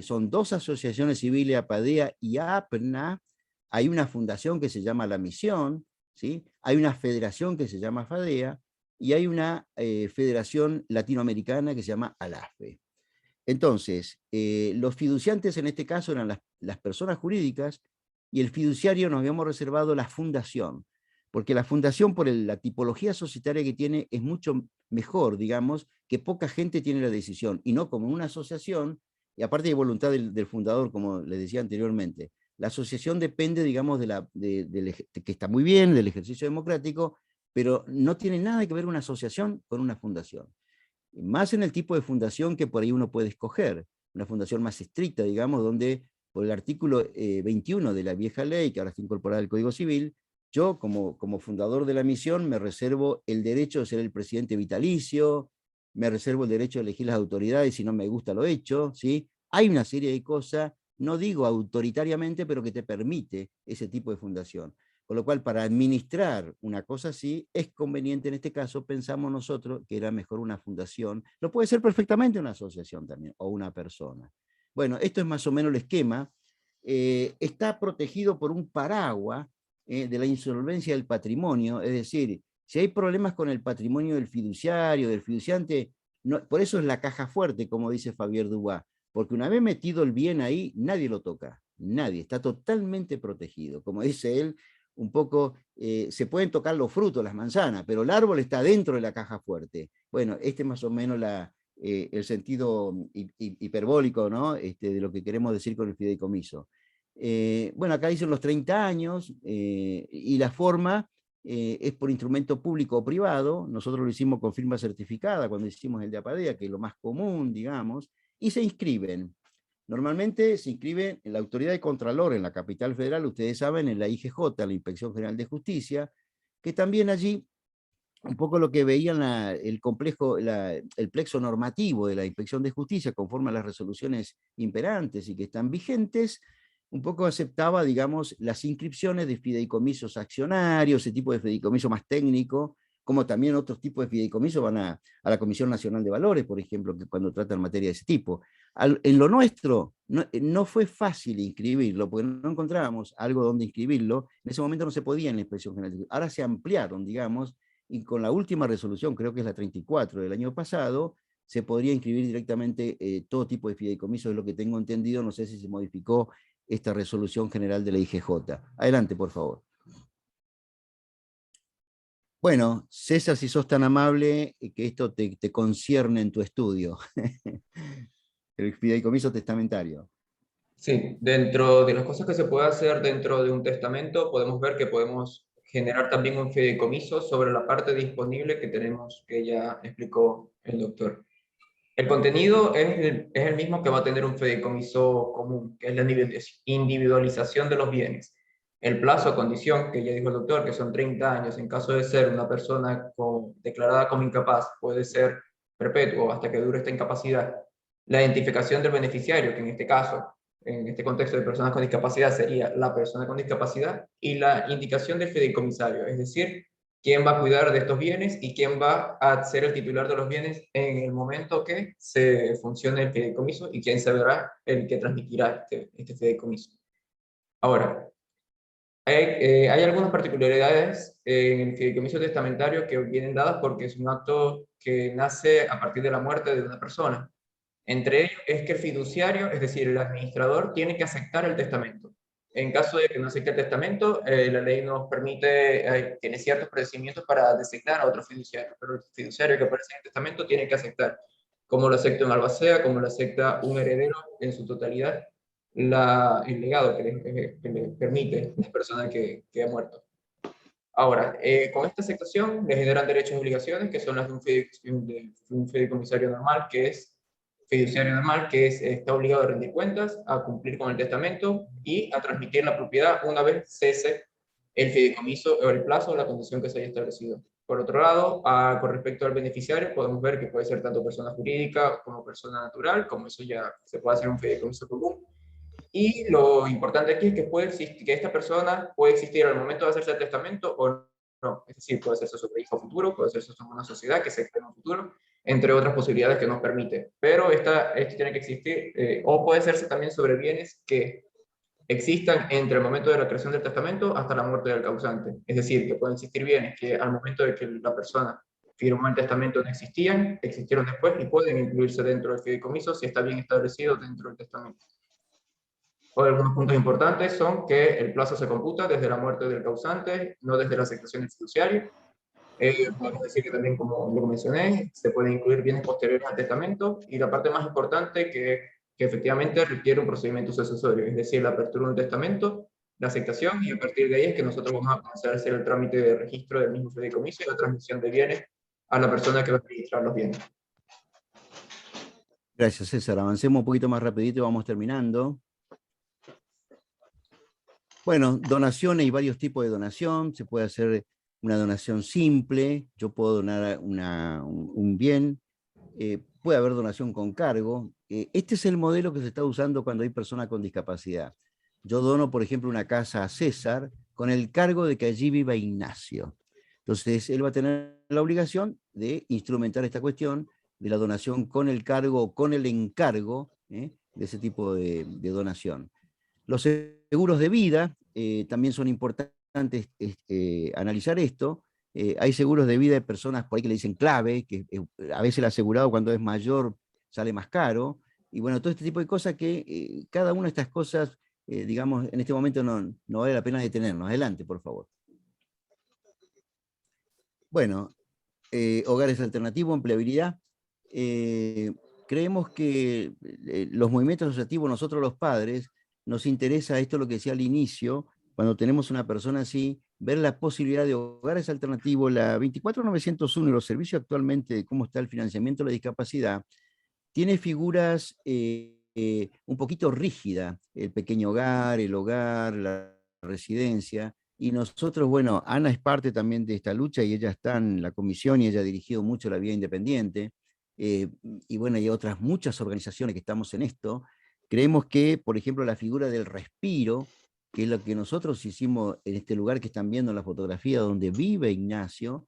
son 2 asociaciones civiles, APADEA y APNA, hay una fundación que se llama La Misión, ¿sí? Hay una federación que se llama FADEA, y hay una federación latinoamericana que se llama ALAFE. Entonces, los fiduciantes en este caso eran las personas jurídicas, y el fiduciario nos habíamos reservado la fundación, porque la fundación, por la tipología societaria que tiene, es mucho mejor, digamos, que poca gente tiene la decisión, y no como una asociación, y aparte de voluntad del fundador, como les decía anteriormente. La asociación depende, digamos, que está muy bien, del ejercicio democrático, pero no tiene nada que ver una asociación con una fundación. Más en el tipo de fundación que por ahí uno puede escoger, una fundación más estricta, digamos, donde por el artículo 21 de la vieja ley, que ahora está incorporada al Código Civil, yo como fundador de la misión me reservo el derecho de ser el presidente vitalicio, me reservo el derecho de elegir las autoridades, si no me gusta lo hecho, ¿sí? Hay una serie de cosas, no digo autoritariamente, pero que te permite ese tipo de fundación. Con lo cual, para administrar una cosa así, es conveniente, en este caso, pensamos nosotros que era mejor una fundación. Lo puede ser perfectamente una asociación también, o una persona. Bueno, esto es más o menos el esquema. Está protegido por un paraguas de la insolvencia del patrimonio, es decir, si hay problemas con el patrimonio del fiduciario, del fiduciante, no, por eso es la caja fuerte, como dice Javier Dubois, porque una vez metido el bien ahí, nadie lo toca, nadie, está totalmente protegido. Como dice él, un poco, se pueden tocar los frutos, las manzanas, pero el árbol está dentro de la caja fuerte. Bueno, este es más o menos el sentido hiperbólico, ¿no? De lo que queremos decir con el fideicomiso. Bueno, acá dicen los 30 años, y la forma es por instrumento público o privado. Nosotros lo hicimos con firma certificada cuando hicimos el de APADEA, que es lo más común, digamos, y se inscriben. Normalmente se inscribe en la autoridad de Contralor en la capital federal, ustedes saben, en la IGJ, la Inspección General de Justicia, que también allí, un poco lo que veían el plexo normativo de la Inspección de Justicia, conforme a las resoluciones imperantes y que están vigentes, un poco aceptaba, digamos, las inscripciones de fideicomisos accionarios, ese tipo de fideicomiso más técnico, como también otros tipos de fideicomisos van a la Comisión Nacional de Valores, por ejemplo, que cuando tratan materia de ese tipo. En lo nuestro no fue fácil inscribirlo, porque no encontrábamos algo donde inscribirlo. En ese momento no se podía en la Inspección General de Justicia. Ahora se ampliaron, digamos, y con la última resolución, creo que es la 34 del año pasado, se podría inscribir directamente todo tipo de fideicomisos, es lo que tengo entendido. No sé si se modificó esta resolución general de la IGJ. Adelante, por favor. Bueno, César, si sos tan amable, que esto te concierne en tu estudio. El fideicomiso testamentario. Sí, dentro de las cosas que se puede hacer dentro de un testamento, podemos ver que podemos generar también un fideicomiso sobre la parte disponible que tenemos, que ya explicó el doctor. El contenido es el mismo que va a tener un fideicomiso común, que es la individualización de los bienes. El plazo a condición, que ya dijo el doctor, que son 30 años, en caso de ser una persona declarada como incapaz, puede ser perpetuo hasta que dure esta incapacidad. La identificación del beneficiario, que en este caso, en este contexto de personas con discapacidad, sería la persona con discapacidad, y la indicación del fideicomisario, es decir, quién va a cuidar de estos bienes y quién va a ser el titular de los bienes en el momento que se funcione el fideicomiso y quién será el que transmitirá este fideicomiso. Ahora, hay algunas particularidades en el fideicomiso testamentario que vienen dadas porque es un acto que nace a partir de la muerte de una persona. Entre ellos es que el fiduciario, es decir, el administrador, tiene que aceptar el testamento. En caso de que no acepte el testamento, la ley nos permite, tiene ciertos procedimientos para designar a otro fiduciario, pero el fiduciario que aparece en el testamento tiene que aceptar, como lo acepta un albacea, como lo acepta un heredero en su totalidad, el legado que le permite a la persona que ha muerto. Ahora, con esta aceptación le generan derechos y obligaciones que son las de un fideicomisario normal, que es fiduciario normal, que está obligado a rendir cuentas, a cumplir con el testamento y a transmitir la propiedad una vez cese el fideicomiso o el plazo o la condición que se haya establecido. Por otro lado, con respecto al beneficiario, podemos ver que puede ser tanto persona jurídica como persona natural, como eso ya se puede hacer un fideicomiso común. Y lo importante aquí es que, que esta persona puede existir al momento de hacerse el testamento o no. Es decir, puede hacerse sobre hijo futuro, puede hacerse sobre una sociedad que se cree en un futuro, entre otras posibilidades que nos permite. Pero esto tiene que existir, o puede hacerse también sobre bienes que existan entre el momento de la creación del testamento hasta la muerte del causante. Es decir, que pueden existir bienes que al momento de que la persona firmó el testamento no existían, existieron después y pueden incluirse dentro del fideicomiso si está bien establecido dentro del testamento. Algunos puntos importantes son que el plazo se computa desde la muerte del causante, no desde la aceptación del fiduciario. Podemos decir que también, como lo mencioné, se pueden incluir bienes posteriores al testamento, y la parte más importante que efectivamente requiere un procedimiento sucesorio, es decir, la apertura de un testamento, la aceptación, y a partir de ahí es que nosotros vamos a comenzar a hacer el trámite de registro del mismo fideicomiso y la transmisión de bienes a la persona que va a registrar los bienes. Gracias, César. Avancemos un poquito más rapidito y vamos terminando. Bueno, donaciones y varios tipos de donación. Se puede hacer una donación simple. Yo puedo donar un bien. Puede haber donación con cargo. Este es el modelo que se está usando cuando hay personas con discapacidad. Yo dono, por ejemplo, una casa a César con el cargo de que allí viva Ignacio. Entonces, él va a tener la obligación de instrumentar esta cuestión de la donación con el cargo o con el encargo de ese tipo de donación. Los seguros de vida, también son importantes analizar esto. Hay seguros de vida de personas por ahí que le dicen clave, que a veces el asegurado cuando es mayor sale más caro, y bueno, todo este tipo de cosas que cada una de estas cosas, digamos, en este momento no vale la pena detenernos. Adelante, por favor. Bueno, hogares alternativos, empleabilidad. Creemos que los movimientos asociativos, nosotros los padres, nos interesa esto, lo que decía al inicio, cuando tenemos una persona así, ver la posibilidad de hogares alternativos, la 24901 y los servicios actualmente de cómo está el financiamiento de la discapacidad, tiene figuras un poquito rígidas, el pequeño hogar, el hogar, la residencia, y nosotros, bueno, Ana es parte también de esta lucha y ella está en la comisión y ella ha dirigido mucho la Vía Independiente, y bueno, hay otras muchas organizaciones que estamos en esto. Creemos que, por ejemplo, la figura del respiro, que es lo que nosotros hicimos en este lugar que están viendo en la fotografía donde vive Ignacio,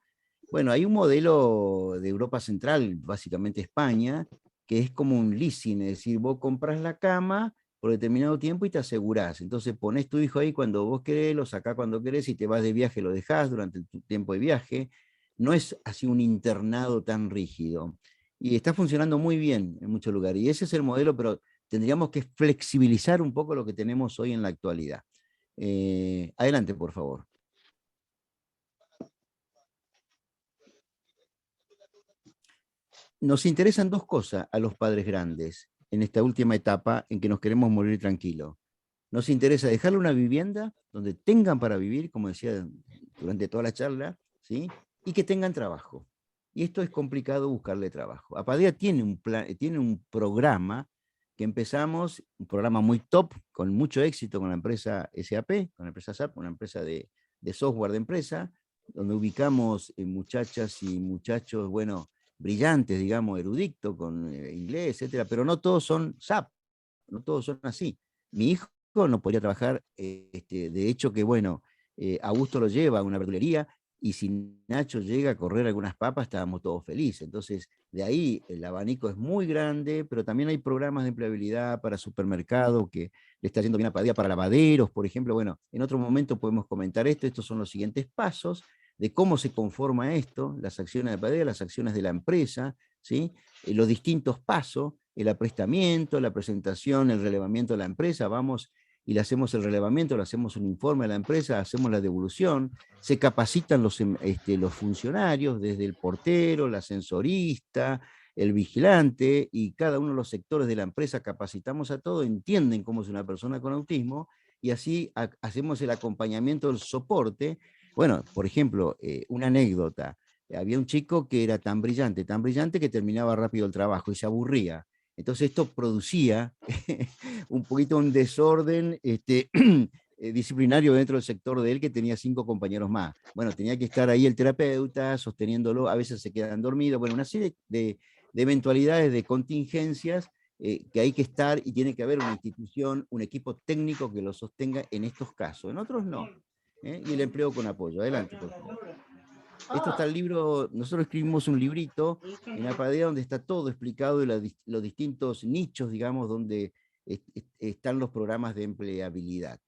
bueno, hay un modelo de Europa Central, básicamente España, que es como un leasing, es decir, vos compras la cama por determinado tiempo y te asegurás. Entonces ponés tu hijo ahí cuando vos querés, lo sacás cuando querés, y te vas de viaje lo dejás durante tu tiempo de viaje. No es así un internado tan rígido. Y está funcionando muy bien en muchos lugares. Y ese es el modelo, pero tendríamos que flexibilizar un poco lo que tenemos hoy en la actualidad. Adelante, por favor. Nos interesan dos cosas a los padres grandes en esta última etapa en que nos queremos morir tranquilos. Nos interesa dejarle una vivienda donde tengan para vivir, como decía durante toda la charla, ¿sí? Y que tengan trabajo. Y esto es complicado, buscarle trabajo. Apadea tiene un programa que empezamos, un programa muy top, con mucho éxito con la empresa SAP, con la empresa SAP, una empresa de software de empresa, donde ubicamos muchachas y muchachos, bueno, brillantes, digamos, eruditos, con inglés, etcétera, pero no todos son SAP, no todos son así. Mi hijo no podría trabajar, de hecho que, bueno, Augusto lo lleva a una verdulería, y si Nacho llega a correr algunas papas, estábamos todos felices. Entonces, de ahí el abanico es muy grande, pero también hay programas de empleabilidad para supermercados que le está yendo bien a Padilla, para lavaderos, por ejemplo. Bueno, en otro momento podemos comentar esto. Estos son los siguientes pasos de cómo se conforma esto, las acciones de Padilla, las acciones de la empresa, ¿sí? Los distintos pasos, el aprestamiento, la presentación, el relevamiento de la empresa. Vamos y le hacemos el relevamiento, le hacemos un informe a la empresa, hacemos la devolución, se capacitan los funcionarios, desde el portero, el ascensorista, el vigilante, y cada uno de los sectores de la empresa capacitamos a todos, entienden cómo es una persona con autismo, y así hacemos el acompañamiento, el soporte. Bueno, por ejemplo, una anécdota, había un chico que era tan brillante que terminaba rápido el trabajo y se aburría. Entonces esto producía un poquito un desorden disciplinario dentro del sector de él, que tenía 5 compañeros más. Bueno, tenía que estar ahí el terapeuta sosteniéndolo, a veces se quedan dormidos, bueno, una serie de eventualidades, de contingencias que hay que estar, y tiene que haber una institución, un equipo técnico que lo sostenga en estos casos, en otros no. Y el empleo con apoyo. Adelante, por favor. Esto está el libro, nosotros escribimos un librito en Apadea donde está todo explicado, de los distintos nichos, digamos, donde están los programas de empleabilidad.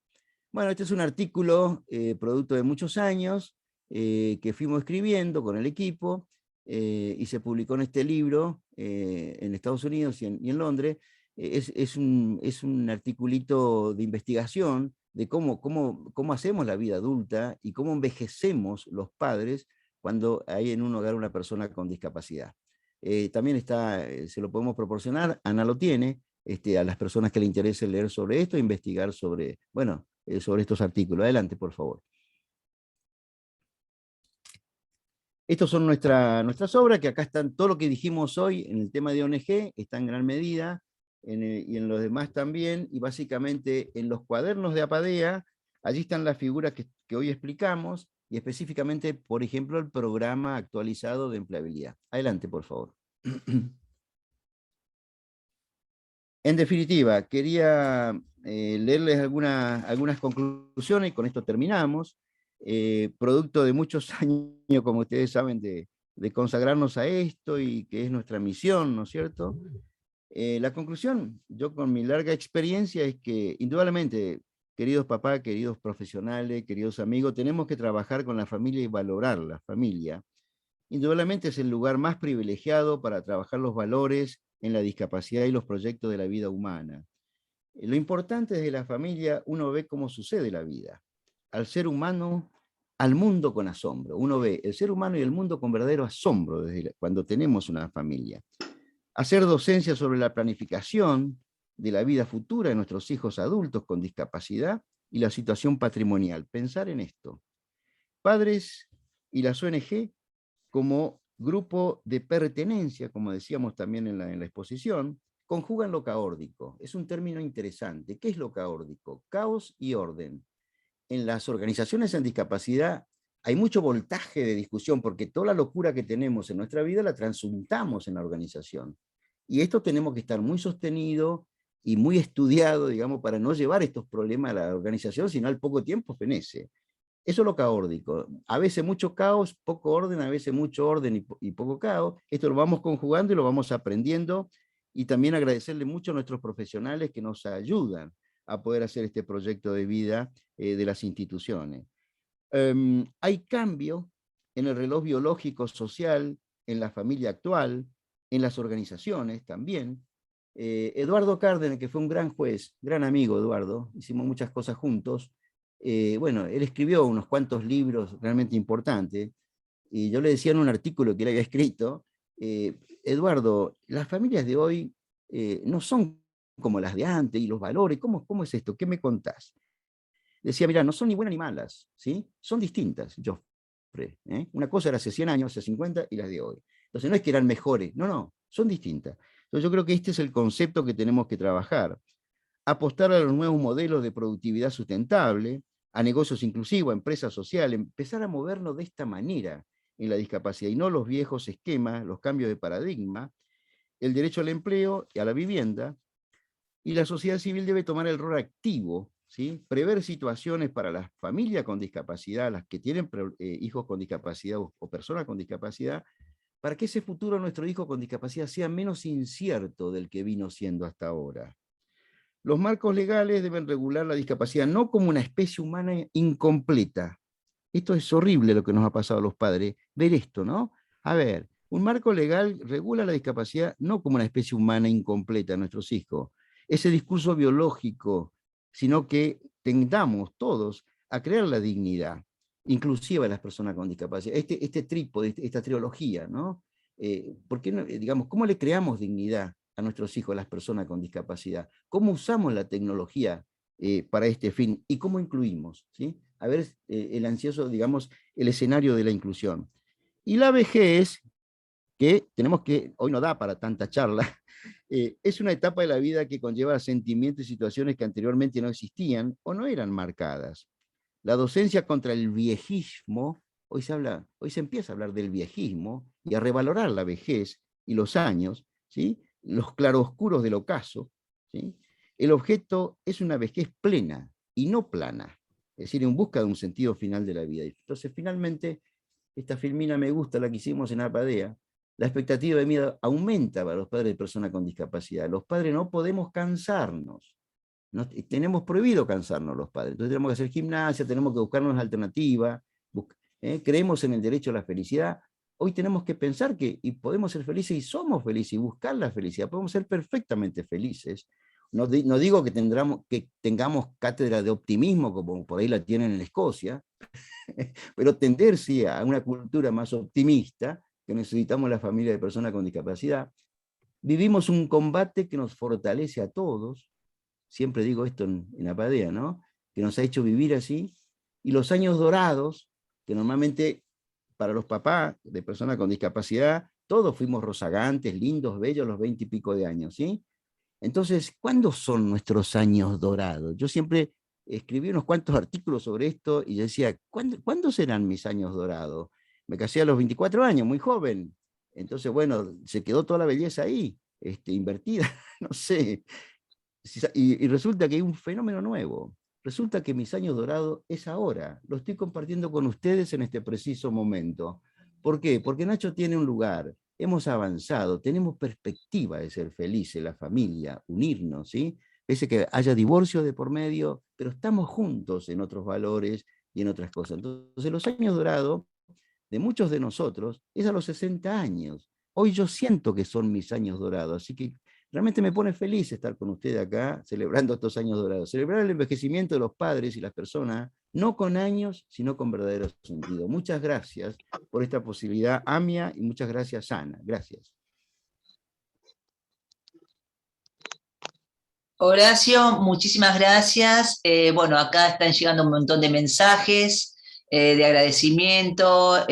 Bueno, este es un artículo producto de muchos años que fuimos escribiendo con el equipo y se publicó en este libro en Estados Unidos y en Londres. Es un articulito de investigación de cómo hacemos la vida adulta y cómo envejecemos los padres cuando hay en un hogar una persona con discapacidad. También está, se lo podemos proporcionar, Ana lo tiene, a las personas que le interese leer sobre esto, investigar sobre, bueno, sobre estos artículos. Adelante, por favor. Estas son nuestras obras, que acá están todo lo que dijimos hoy en el tema de ONG, está en gran medida, y en los demás también, y básicamente en los cuadernos de Apadea, allí están las figuras que hoy explicamos, y específicamente, por ejemplo, el programa actualizado de empleabilidad. Adelante, por favor. En definitiva, quería leerles algunas conclusiones, y con esto terminamos. Producto de muchos años, como ustedes saben, de consagrarnos a esto, y que es nuestra misión, ¿no es cierto? La conclusión, yo con mi larga experiencia, es que indudablemente, queridos papás, queridos profesionales, queridos amigos, tenemos que trabajar con la familia y valorar la familia. Indudablemente es el lugar más privilegiado para trabajar los valores en la discapacidad y los proyectos de la vida humana. Lo importante es de la familia, uno ve cómo sucede la vida. Al ser humano, al mundo con asombro. Uno ve el ser humano y el mundo con verdadero asombro desde cuando tenemos una familia. Hacer docencia sobre la planificación de la vida futura de nuestros hijos adultos con discapacidad y la situación patrimonial. Pensar en esto. Padres y las ONG como grupo de pertenencia, como decíamos también en la exposición, conjugan lo caórdico. Es un término interesante. ¿Qué es lo caórdico? Caos y orden. En las organizaciones en discapacidad hay mucho voltaje de discusión, porque toda la locura que tenemos en nuestra vida la transuntamos en la organización. Y esto tenemos que estar muy sostenido y muy estudiado, digamos, para no llevar estos problemas a la organización, sino al poco tiempo fenece. Eso es lo caórdico. A veces mucho caos, poco orden, a veces mucho orden y poco caos. Esto lo vamos conjugando y lo vamos aprendiendo, y también agradecerle mucho a nuestros profesionales que nos ayudan a poder hacer este proyecto de vida de las instituciones. Hay cambio en el reloj biológico social, en la familia actual, en las organizaciones también. Eduardo Cárdenas, que fue un gran juez, gran amigo Eduardo, hicimos muchas cosas juntos. Bueno, él escribió unos cuantos libros realmente importantes, y yo le decía en un artículo que él había escrito, Eduardo, las familias de hoy no son como las de antes, y los valores, ¿cómo es esto? ¿Qué me contás? Decía, mira, no son ni buenas ni malas, ¿sí? Son distintas, Joffre, ¿eh? Una cosa era hace 100 años, hace 50, y las de hoy. Entonces no es que eran mejores, no, son distintas. Entonces yo creo que este es el concepto que tenemos que trabajar. Apostar a los nuevos modelos de productividad sustentable, a negocios inclusivos, a empresas sociales, empezar a movernos de esta manera. en la discapacidad y no los viejos esquemas, los cambios de paradigma, el derecho al empleo y a la vivienda, y la sociedad civil debe tomar el rol activo, ¿sí? Prever situaciones para las familias con discapacidad, las que tienen hijos con discapacidad o personas con discapacidad, para que ese futuro de nuestro hijo con discapacidad sea menos incierto del que vino siendo hasta ahora. Los marcos legales deben regular la discapacidad no como una especie humana incompleta. Esto es horrible lo que nos ha pasado a los padres, ver esto, ¿no? A ver, un marco legal regula la discapacidad no como una especie humana incompleta a nuestros hijos, ese discurso biológico, sino que tendamos todos a crear la dignidad, inclusive a las personas con discapacidad. Este trípode, esta trilogía, ¿no? ¿Por qué no, digamos, cómo le creamos dignidad a nuestros hijos, a las personas con discapacidad? ¿Cómo usamos la tecnología para este fin? ¿Y cómo incluimos? ¿Sí? A ver, el ansioso, digamos, el escenario de la inclusión. Y la vejez, que tenemos que, hoy no da para tanta charla, es una etapa de la vida que conlleva sentimientos y situaciones que anteriormente no existían o no eran marcadas. La docencia contra el viejismo, hoy se empieza a hablar del viejismo y a revalorar la vejez y los años, ¿sí? Los claroscuros del ocaso, ¿sí? El objeto es una vejez plena y no plana, es decir, en busca de un sentido final de la vida. Entonces, finalmente, esta filmina me gusta, la que hicimos en Apadea. La expectativa de vida aumenta para los padres de personas con discapacidad. Los padres no podemos cansarnos. No, tenemos prohibido cansarnos los padres. Entonces tenemos que hacer gimnasia, tenemos que buscarnos alternativas. Creemos en el derecho a la felicidad. Hoy tenemos que pensar que y podemos ser felices y somos felices y buscar la felicidad. Podemos ser perfectamente felices. No digo que tengamos cátedra de optimismo, como por ahí la tienen en Escocia, pero tender sí a una cultura más optimista, que necesitamos la familia de personas con discapacidad. Vivimos un combate que nos fortalece a todos, siempre digo esto en Apadea, ¿no? Que nos ha hecho vivir así, y los años dorados, que normalmente para los papás de personas con discapacidad, todos fuimos rozagantes, lindos, bellos, los 20 y pico de años, ¿sí? Entonces, ¿cuándo son nuestros años dorados? Yo siempre escribí unos cuantos artículos sobre esto y yo decía, ¿cuándo serán mis años dorados? Me casé a los 24 años, muy joven. Entonces, bueno, se quedó toda la belleza ahí, invertida, no sé. Y resulta que hay un fenómeno nuevo. Resulta que mis años dorados es ahora. Lo estoy compartiendo con ustedes en este preciso momento. ¿Por qué? Porque Nacho tiene un lugar. Hemos avanzado, tenemos perspectiva de ser felices, la familia, unirnos, ¿sí? Pese que haya divorcio de por medio, pero estamos juntos en otros valores y en otras cosas. Entonces, los años dorados de muchos de nosotros es a los 60 años. Hoy yo siento que son mis años dorados, así que realmente me pone feliz estar con ustedes acá, celebrando estos años dorados. Celebrar el envejecimiento de los padres y las personas, no con años, sino con verdadero sentido. Muchas gracias por esta posibilidad, Amia, y muchas gracias, Ana. Gracias. Horacio, muchísimas gracias. Bueno, acá están llegando un montón de mensajes de agradecimiento.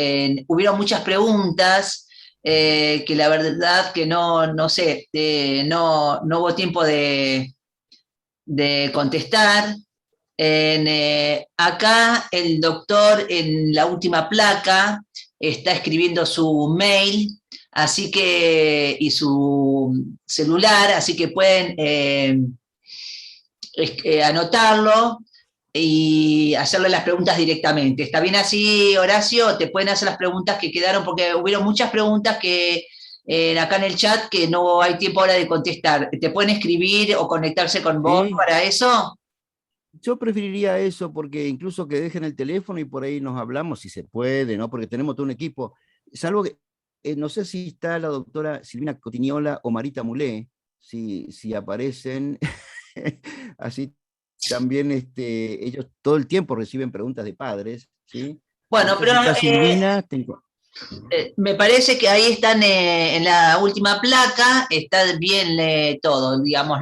Hubieron muchas preguntas que la verdad que no sé, no hubo tiempo de contestar. Acá el doctor en la última placa está escribiendo su mail, así que, y su celular, así que pueden anotarlo y hacerle las preguntas directamente. ¿Está bien así, Horacio? Te pueden hacer las preguntas que quedaron, porque hubieron muchas preguntas que acá en el chat que no hay tiempo ahora de contestar. ¿Te pueden escribir o conectarse con vos para eso? Yo preferiría eso, porque incluso que dejen el teléfono y por ahí nos hablamos, si se puede, ¿no? Porque tenemos todo un equipo. Salvo que, no sé si está la doctora Silvina Cotignola o Marita Mulé, si aparecen. Así también ellos todo el tiempo reciben preguntas de padres, ¿sí? Bueno, entonces, pero Silvina, me parece que ahí están en la última placa, está bien todo, digamos,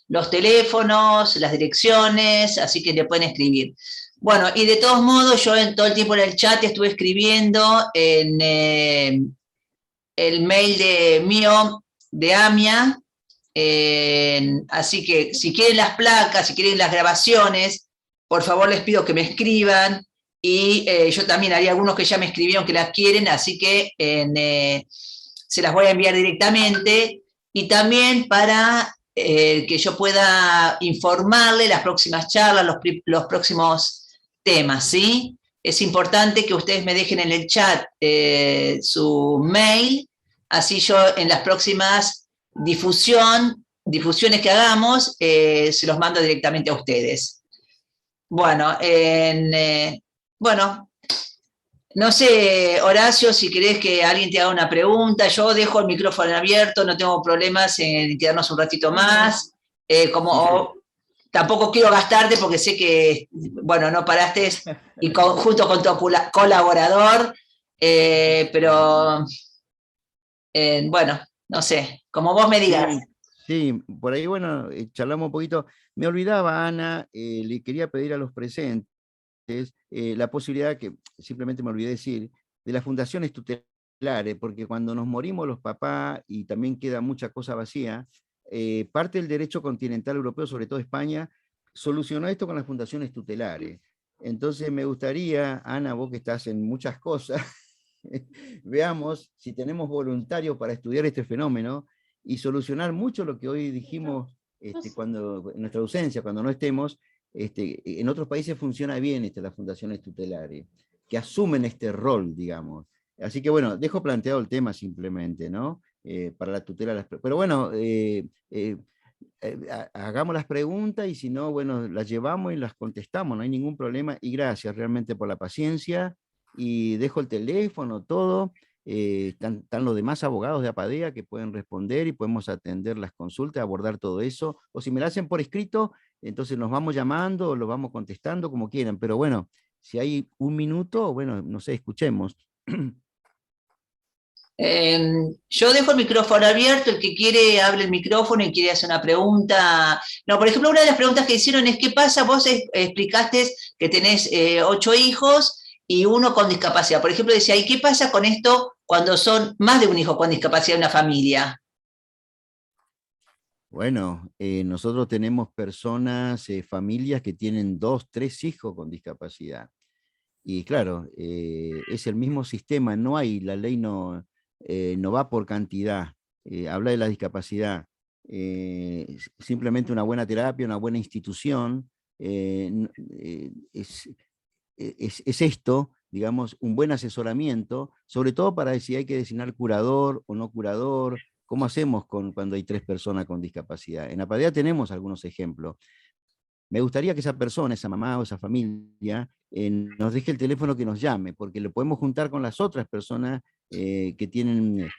los teléfonos, las direcciones, así que le pueden escribir. Bueno, y de todos modos, yo en todo el tiempo en el chat estuve escribiendo en el mail mío de AMIA, así que si quieren las placas, si quieren las grabaciones, por favor les pido que me escriban y yo también hay algunos que ya me escribieron que las quieren, así que se las voy a enviar directamente, y también para que yo pueda informarle las próximas charlas, los próximos temas, ¿sí? Es importante que ustedes me dejen en el chat su mail, así yo en las próximas difusiones que hagamos, se los mando directamente a ustedes. Bueno, bueno, no sé, Horacio, si querés que alguien te haga una pregunta, yo dejo el micrófono abierto, no tengo problemas en quedarnos un ratito más, tampoco quiero gastarte porque sé que, bueno, no paraste y junto con tu colaborador, pero, bueno, no sé, como vos me digas. Sí, por ahí, bueno, charlamos un poquito. Me olvidaba, Ana, le quería pedir a los presentes la posibilidad, que simplemente me olvidé decir, de las fundaciones tutelares, porque cuando nos morimos los papás y también queda mucha cosa vacía, parte del derecho continental europeo, sobre todo España, solucionó esto con las fundaciones tutelares. Entonces me gustaría, Ana, vos que estás en muchas cosas, veamos si tenemos voluntarios para estudiar este fenómeno y solucionar mucho lo que hoy dijimos cuando, en nuestra ausencia, cuando no estemos. En otros países funciona bien las fundaciones tutelares, que asumen este rol, digamos. Así que bueno, dejo planteado el tema simplemente, ¿no? Para la tutela. Pero bueno, hagamos las preguntas y si no, bueno, las llevamos y las contestamos, no hay ningún problema. Y gracias realmente por la paciencia. Y dejo el teléfono, todo. Están los demás abogados de APADEA que pueden responder y podemos atender las consultas, abordar todo eso. O si me lo hacen por escrito, entonces nos vamos llamando o lo vamos contestando como quieran. Pero bueno, si hay un minuto, bueno, no sé, escuchemos. Yo dejo el micrófono abierto, el que quiere abre el micrófono y quiere hacer una pregunta. No, por ejemplo, una de las preguntas que hicieron es, ¿qué pasa? Vos explicaste que tenés 8 hijos y uno con discapacidad. Por ejemplo, decía, ¿y qué pasa con esto cuando son más de un hijo con discapacidad en una familia? Bueno, nosotros tenemos personas, familias que tienen 2, 3 hijos con discapacidad. Y claro, es el mismo sistema, no hay, la ley no va por cantidad, habla de la discapacidad. Simplemente una buena terapia, una buena institución, es esto, digamos, un buen asesoramiento, sobre todo para si hay que designar curador o no curador, ¿cómo hacemos cuando hay 3 personas con discapacidad? En APADEA tenemos algunos ejemplos. Me gustaría que esa persona, esa mamá o esa familia, nos deje el teléfono que nos llame, porque lo podemos juntar con las otras personas que tienen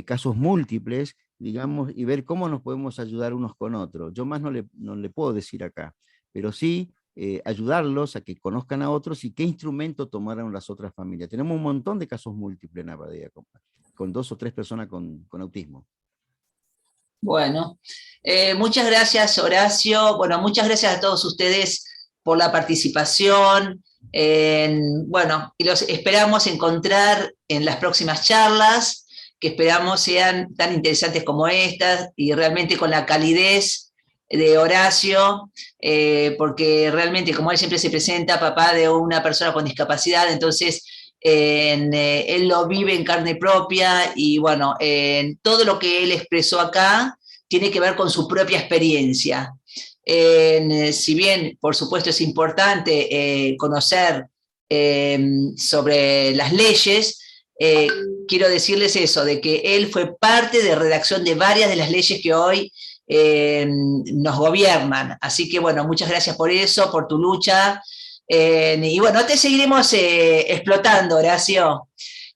casos múltiples, digamos, y ver cómo nos podemos ayudar unos con otros. Yo más no le puedo decir acá, pero sí ayudarlos a que conozcan a otros y qué instrumento tomaron las otras familias. Tenemos un montón de casos múltiples en APADEA, con 2 o 3 personas con autismo. Bueno, muchas gracias, Horacio. Bueno, muchas gracias a todos ustedes por la participación. Bueno, y los esperamos encontrar en las próximas charlas, que esperamos sean tan interesantes como estas y realmente con la calidez de Horacio, porque realmente, como él siempre se presenta, papá de una persona con discapacidad, entonces él lo vive en carne propia y bueno, todo lo que él expresó acá tiene que ver con su propia experiencia. Si bien, por supuesto, es importante conocer sobre las leyes, quiero decirles eso, de que él fue parte de redacción de varias de las leyes que hoy nos gobiernan. Así que, bueno, muchas gracias por eso, por tu lucha. Y bueno, te seguiremos explotando, Horacio.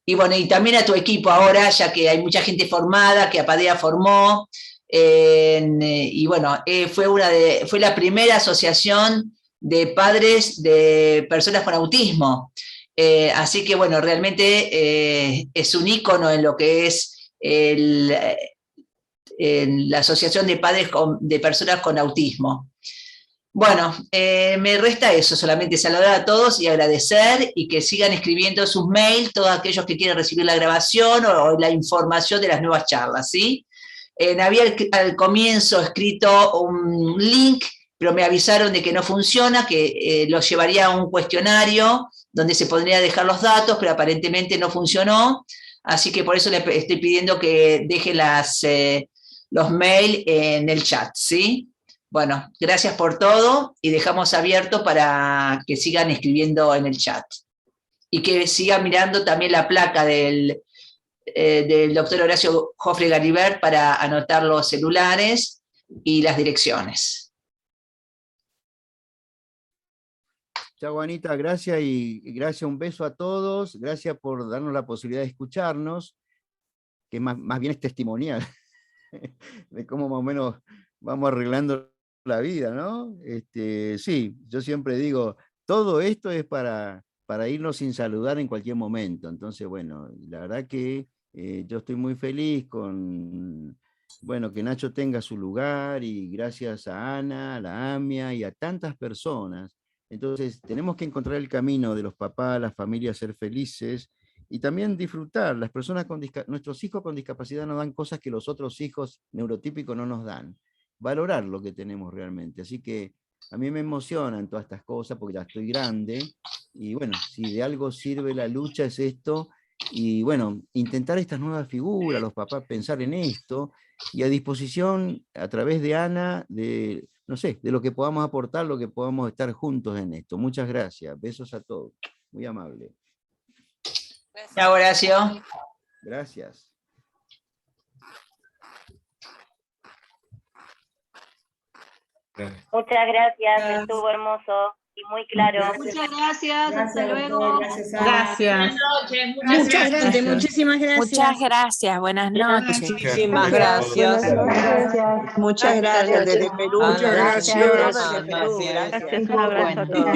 Y bueno, y también a tu equipo ahora, ya que hay mucha gente formada, que APADEA formó. Y bueno, fue la primera asociación de padres de personas con autismo. Así que bueno, realmente es un ícono en lo que es la Asociación de Padres de Personas con Autismo. Bueno, me resta eso, solamente saludar a todos y agradecer y que sigan escribiendo sus mails, todos aquellos que quieran recibir la grabación o la información de las nuevas charlas, ¿sí? Había al comienzo escrito un link, pero me avisaron de que no funciona, que lo llevaría a un cuestionario donde se podría dejar los datos, pero aparentemente no funcionó, así que por eso le estoy pidiendo que deje los mails en el chat, ¿sí? Bueno, gracias por todo y dejamos abierto para que sigan escribiendo en el chat. Y que sigan mirando también la placa del doctor Horacio Jofre Garibert para anotar los celulares y las direcciones. Chao, Anita, gracias y gracias, un beso a todos, gracias por darnos la posibilidad de escucharnos, que más bien es testimonial, de cómo más o menos vamos arreglando la vida, ¿no? Sí, yo siempre digo, todo esto es para irnos sin saludar en cualquier momento, entonces, bueno, la verdad que yo estoy muy feliz con, bueno, que Nacho tenga su lugar, y gracias a Ana, a la AMIA y a tantas personas. Entonces, tenemos que encontrar el camino de los papás, las familias, ser felices y también disfrutar. Las personas nuestros hijos con discapacidad nos dan cosas que los otros hijos neurotípicos no nos dan. Valorar lo que tenemos realmente. Así que a mí me emocionan todas estas cosas porque ya estoy grande y bueno, si de algo sirve la lucha es esto. Y bueno, intentar estas nuevas figuras, los papás pensar en esto y a disposición a través de Ana, de no sé, de lo que podamos aportar, lo que podamos estar juntos en esto. Muchas gracias, besos a todos, muy amable. Chao, Horacio. Gracias. Muchas gracias, estuvo hermoso y muy claro. Muchas gracias, hasta luego. Gracias. Muchas gracias, muchísimas gracias. Muchas gracias, buenas noches. Muchísimas gracias. Muchas gracias desde Perú. Muchas gracias. Gracias, un abrazo a todos.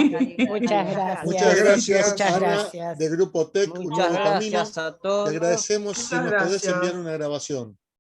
Muchas gracias. Muchas gracias, Muchas Ana, gracias. de Grupo TEC, Un Muchas Nuevo Camino. gracias a todos. Te agradecemos si Muchas nos podés gracias. enviar una grabación.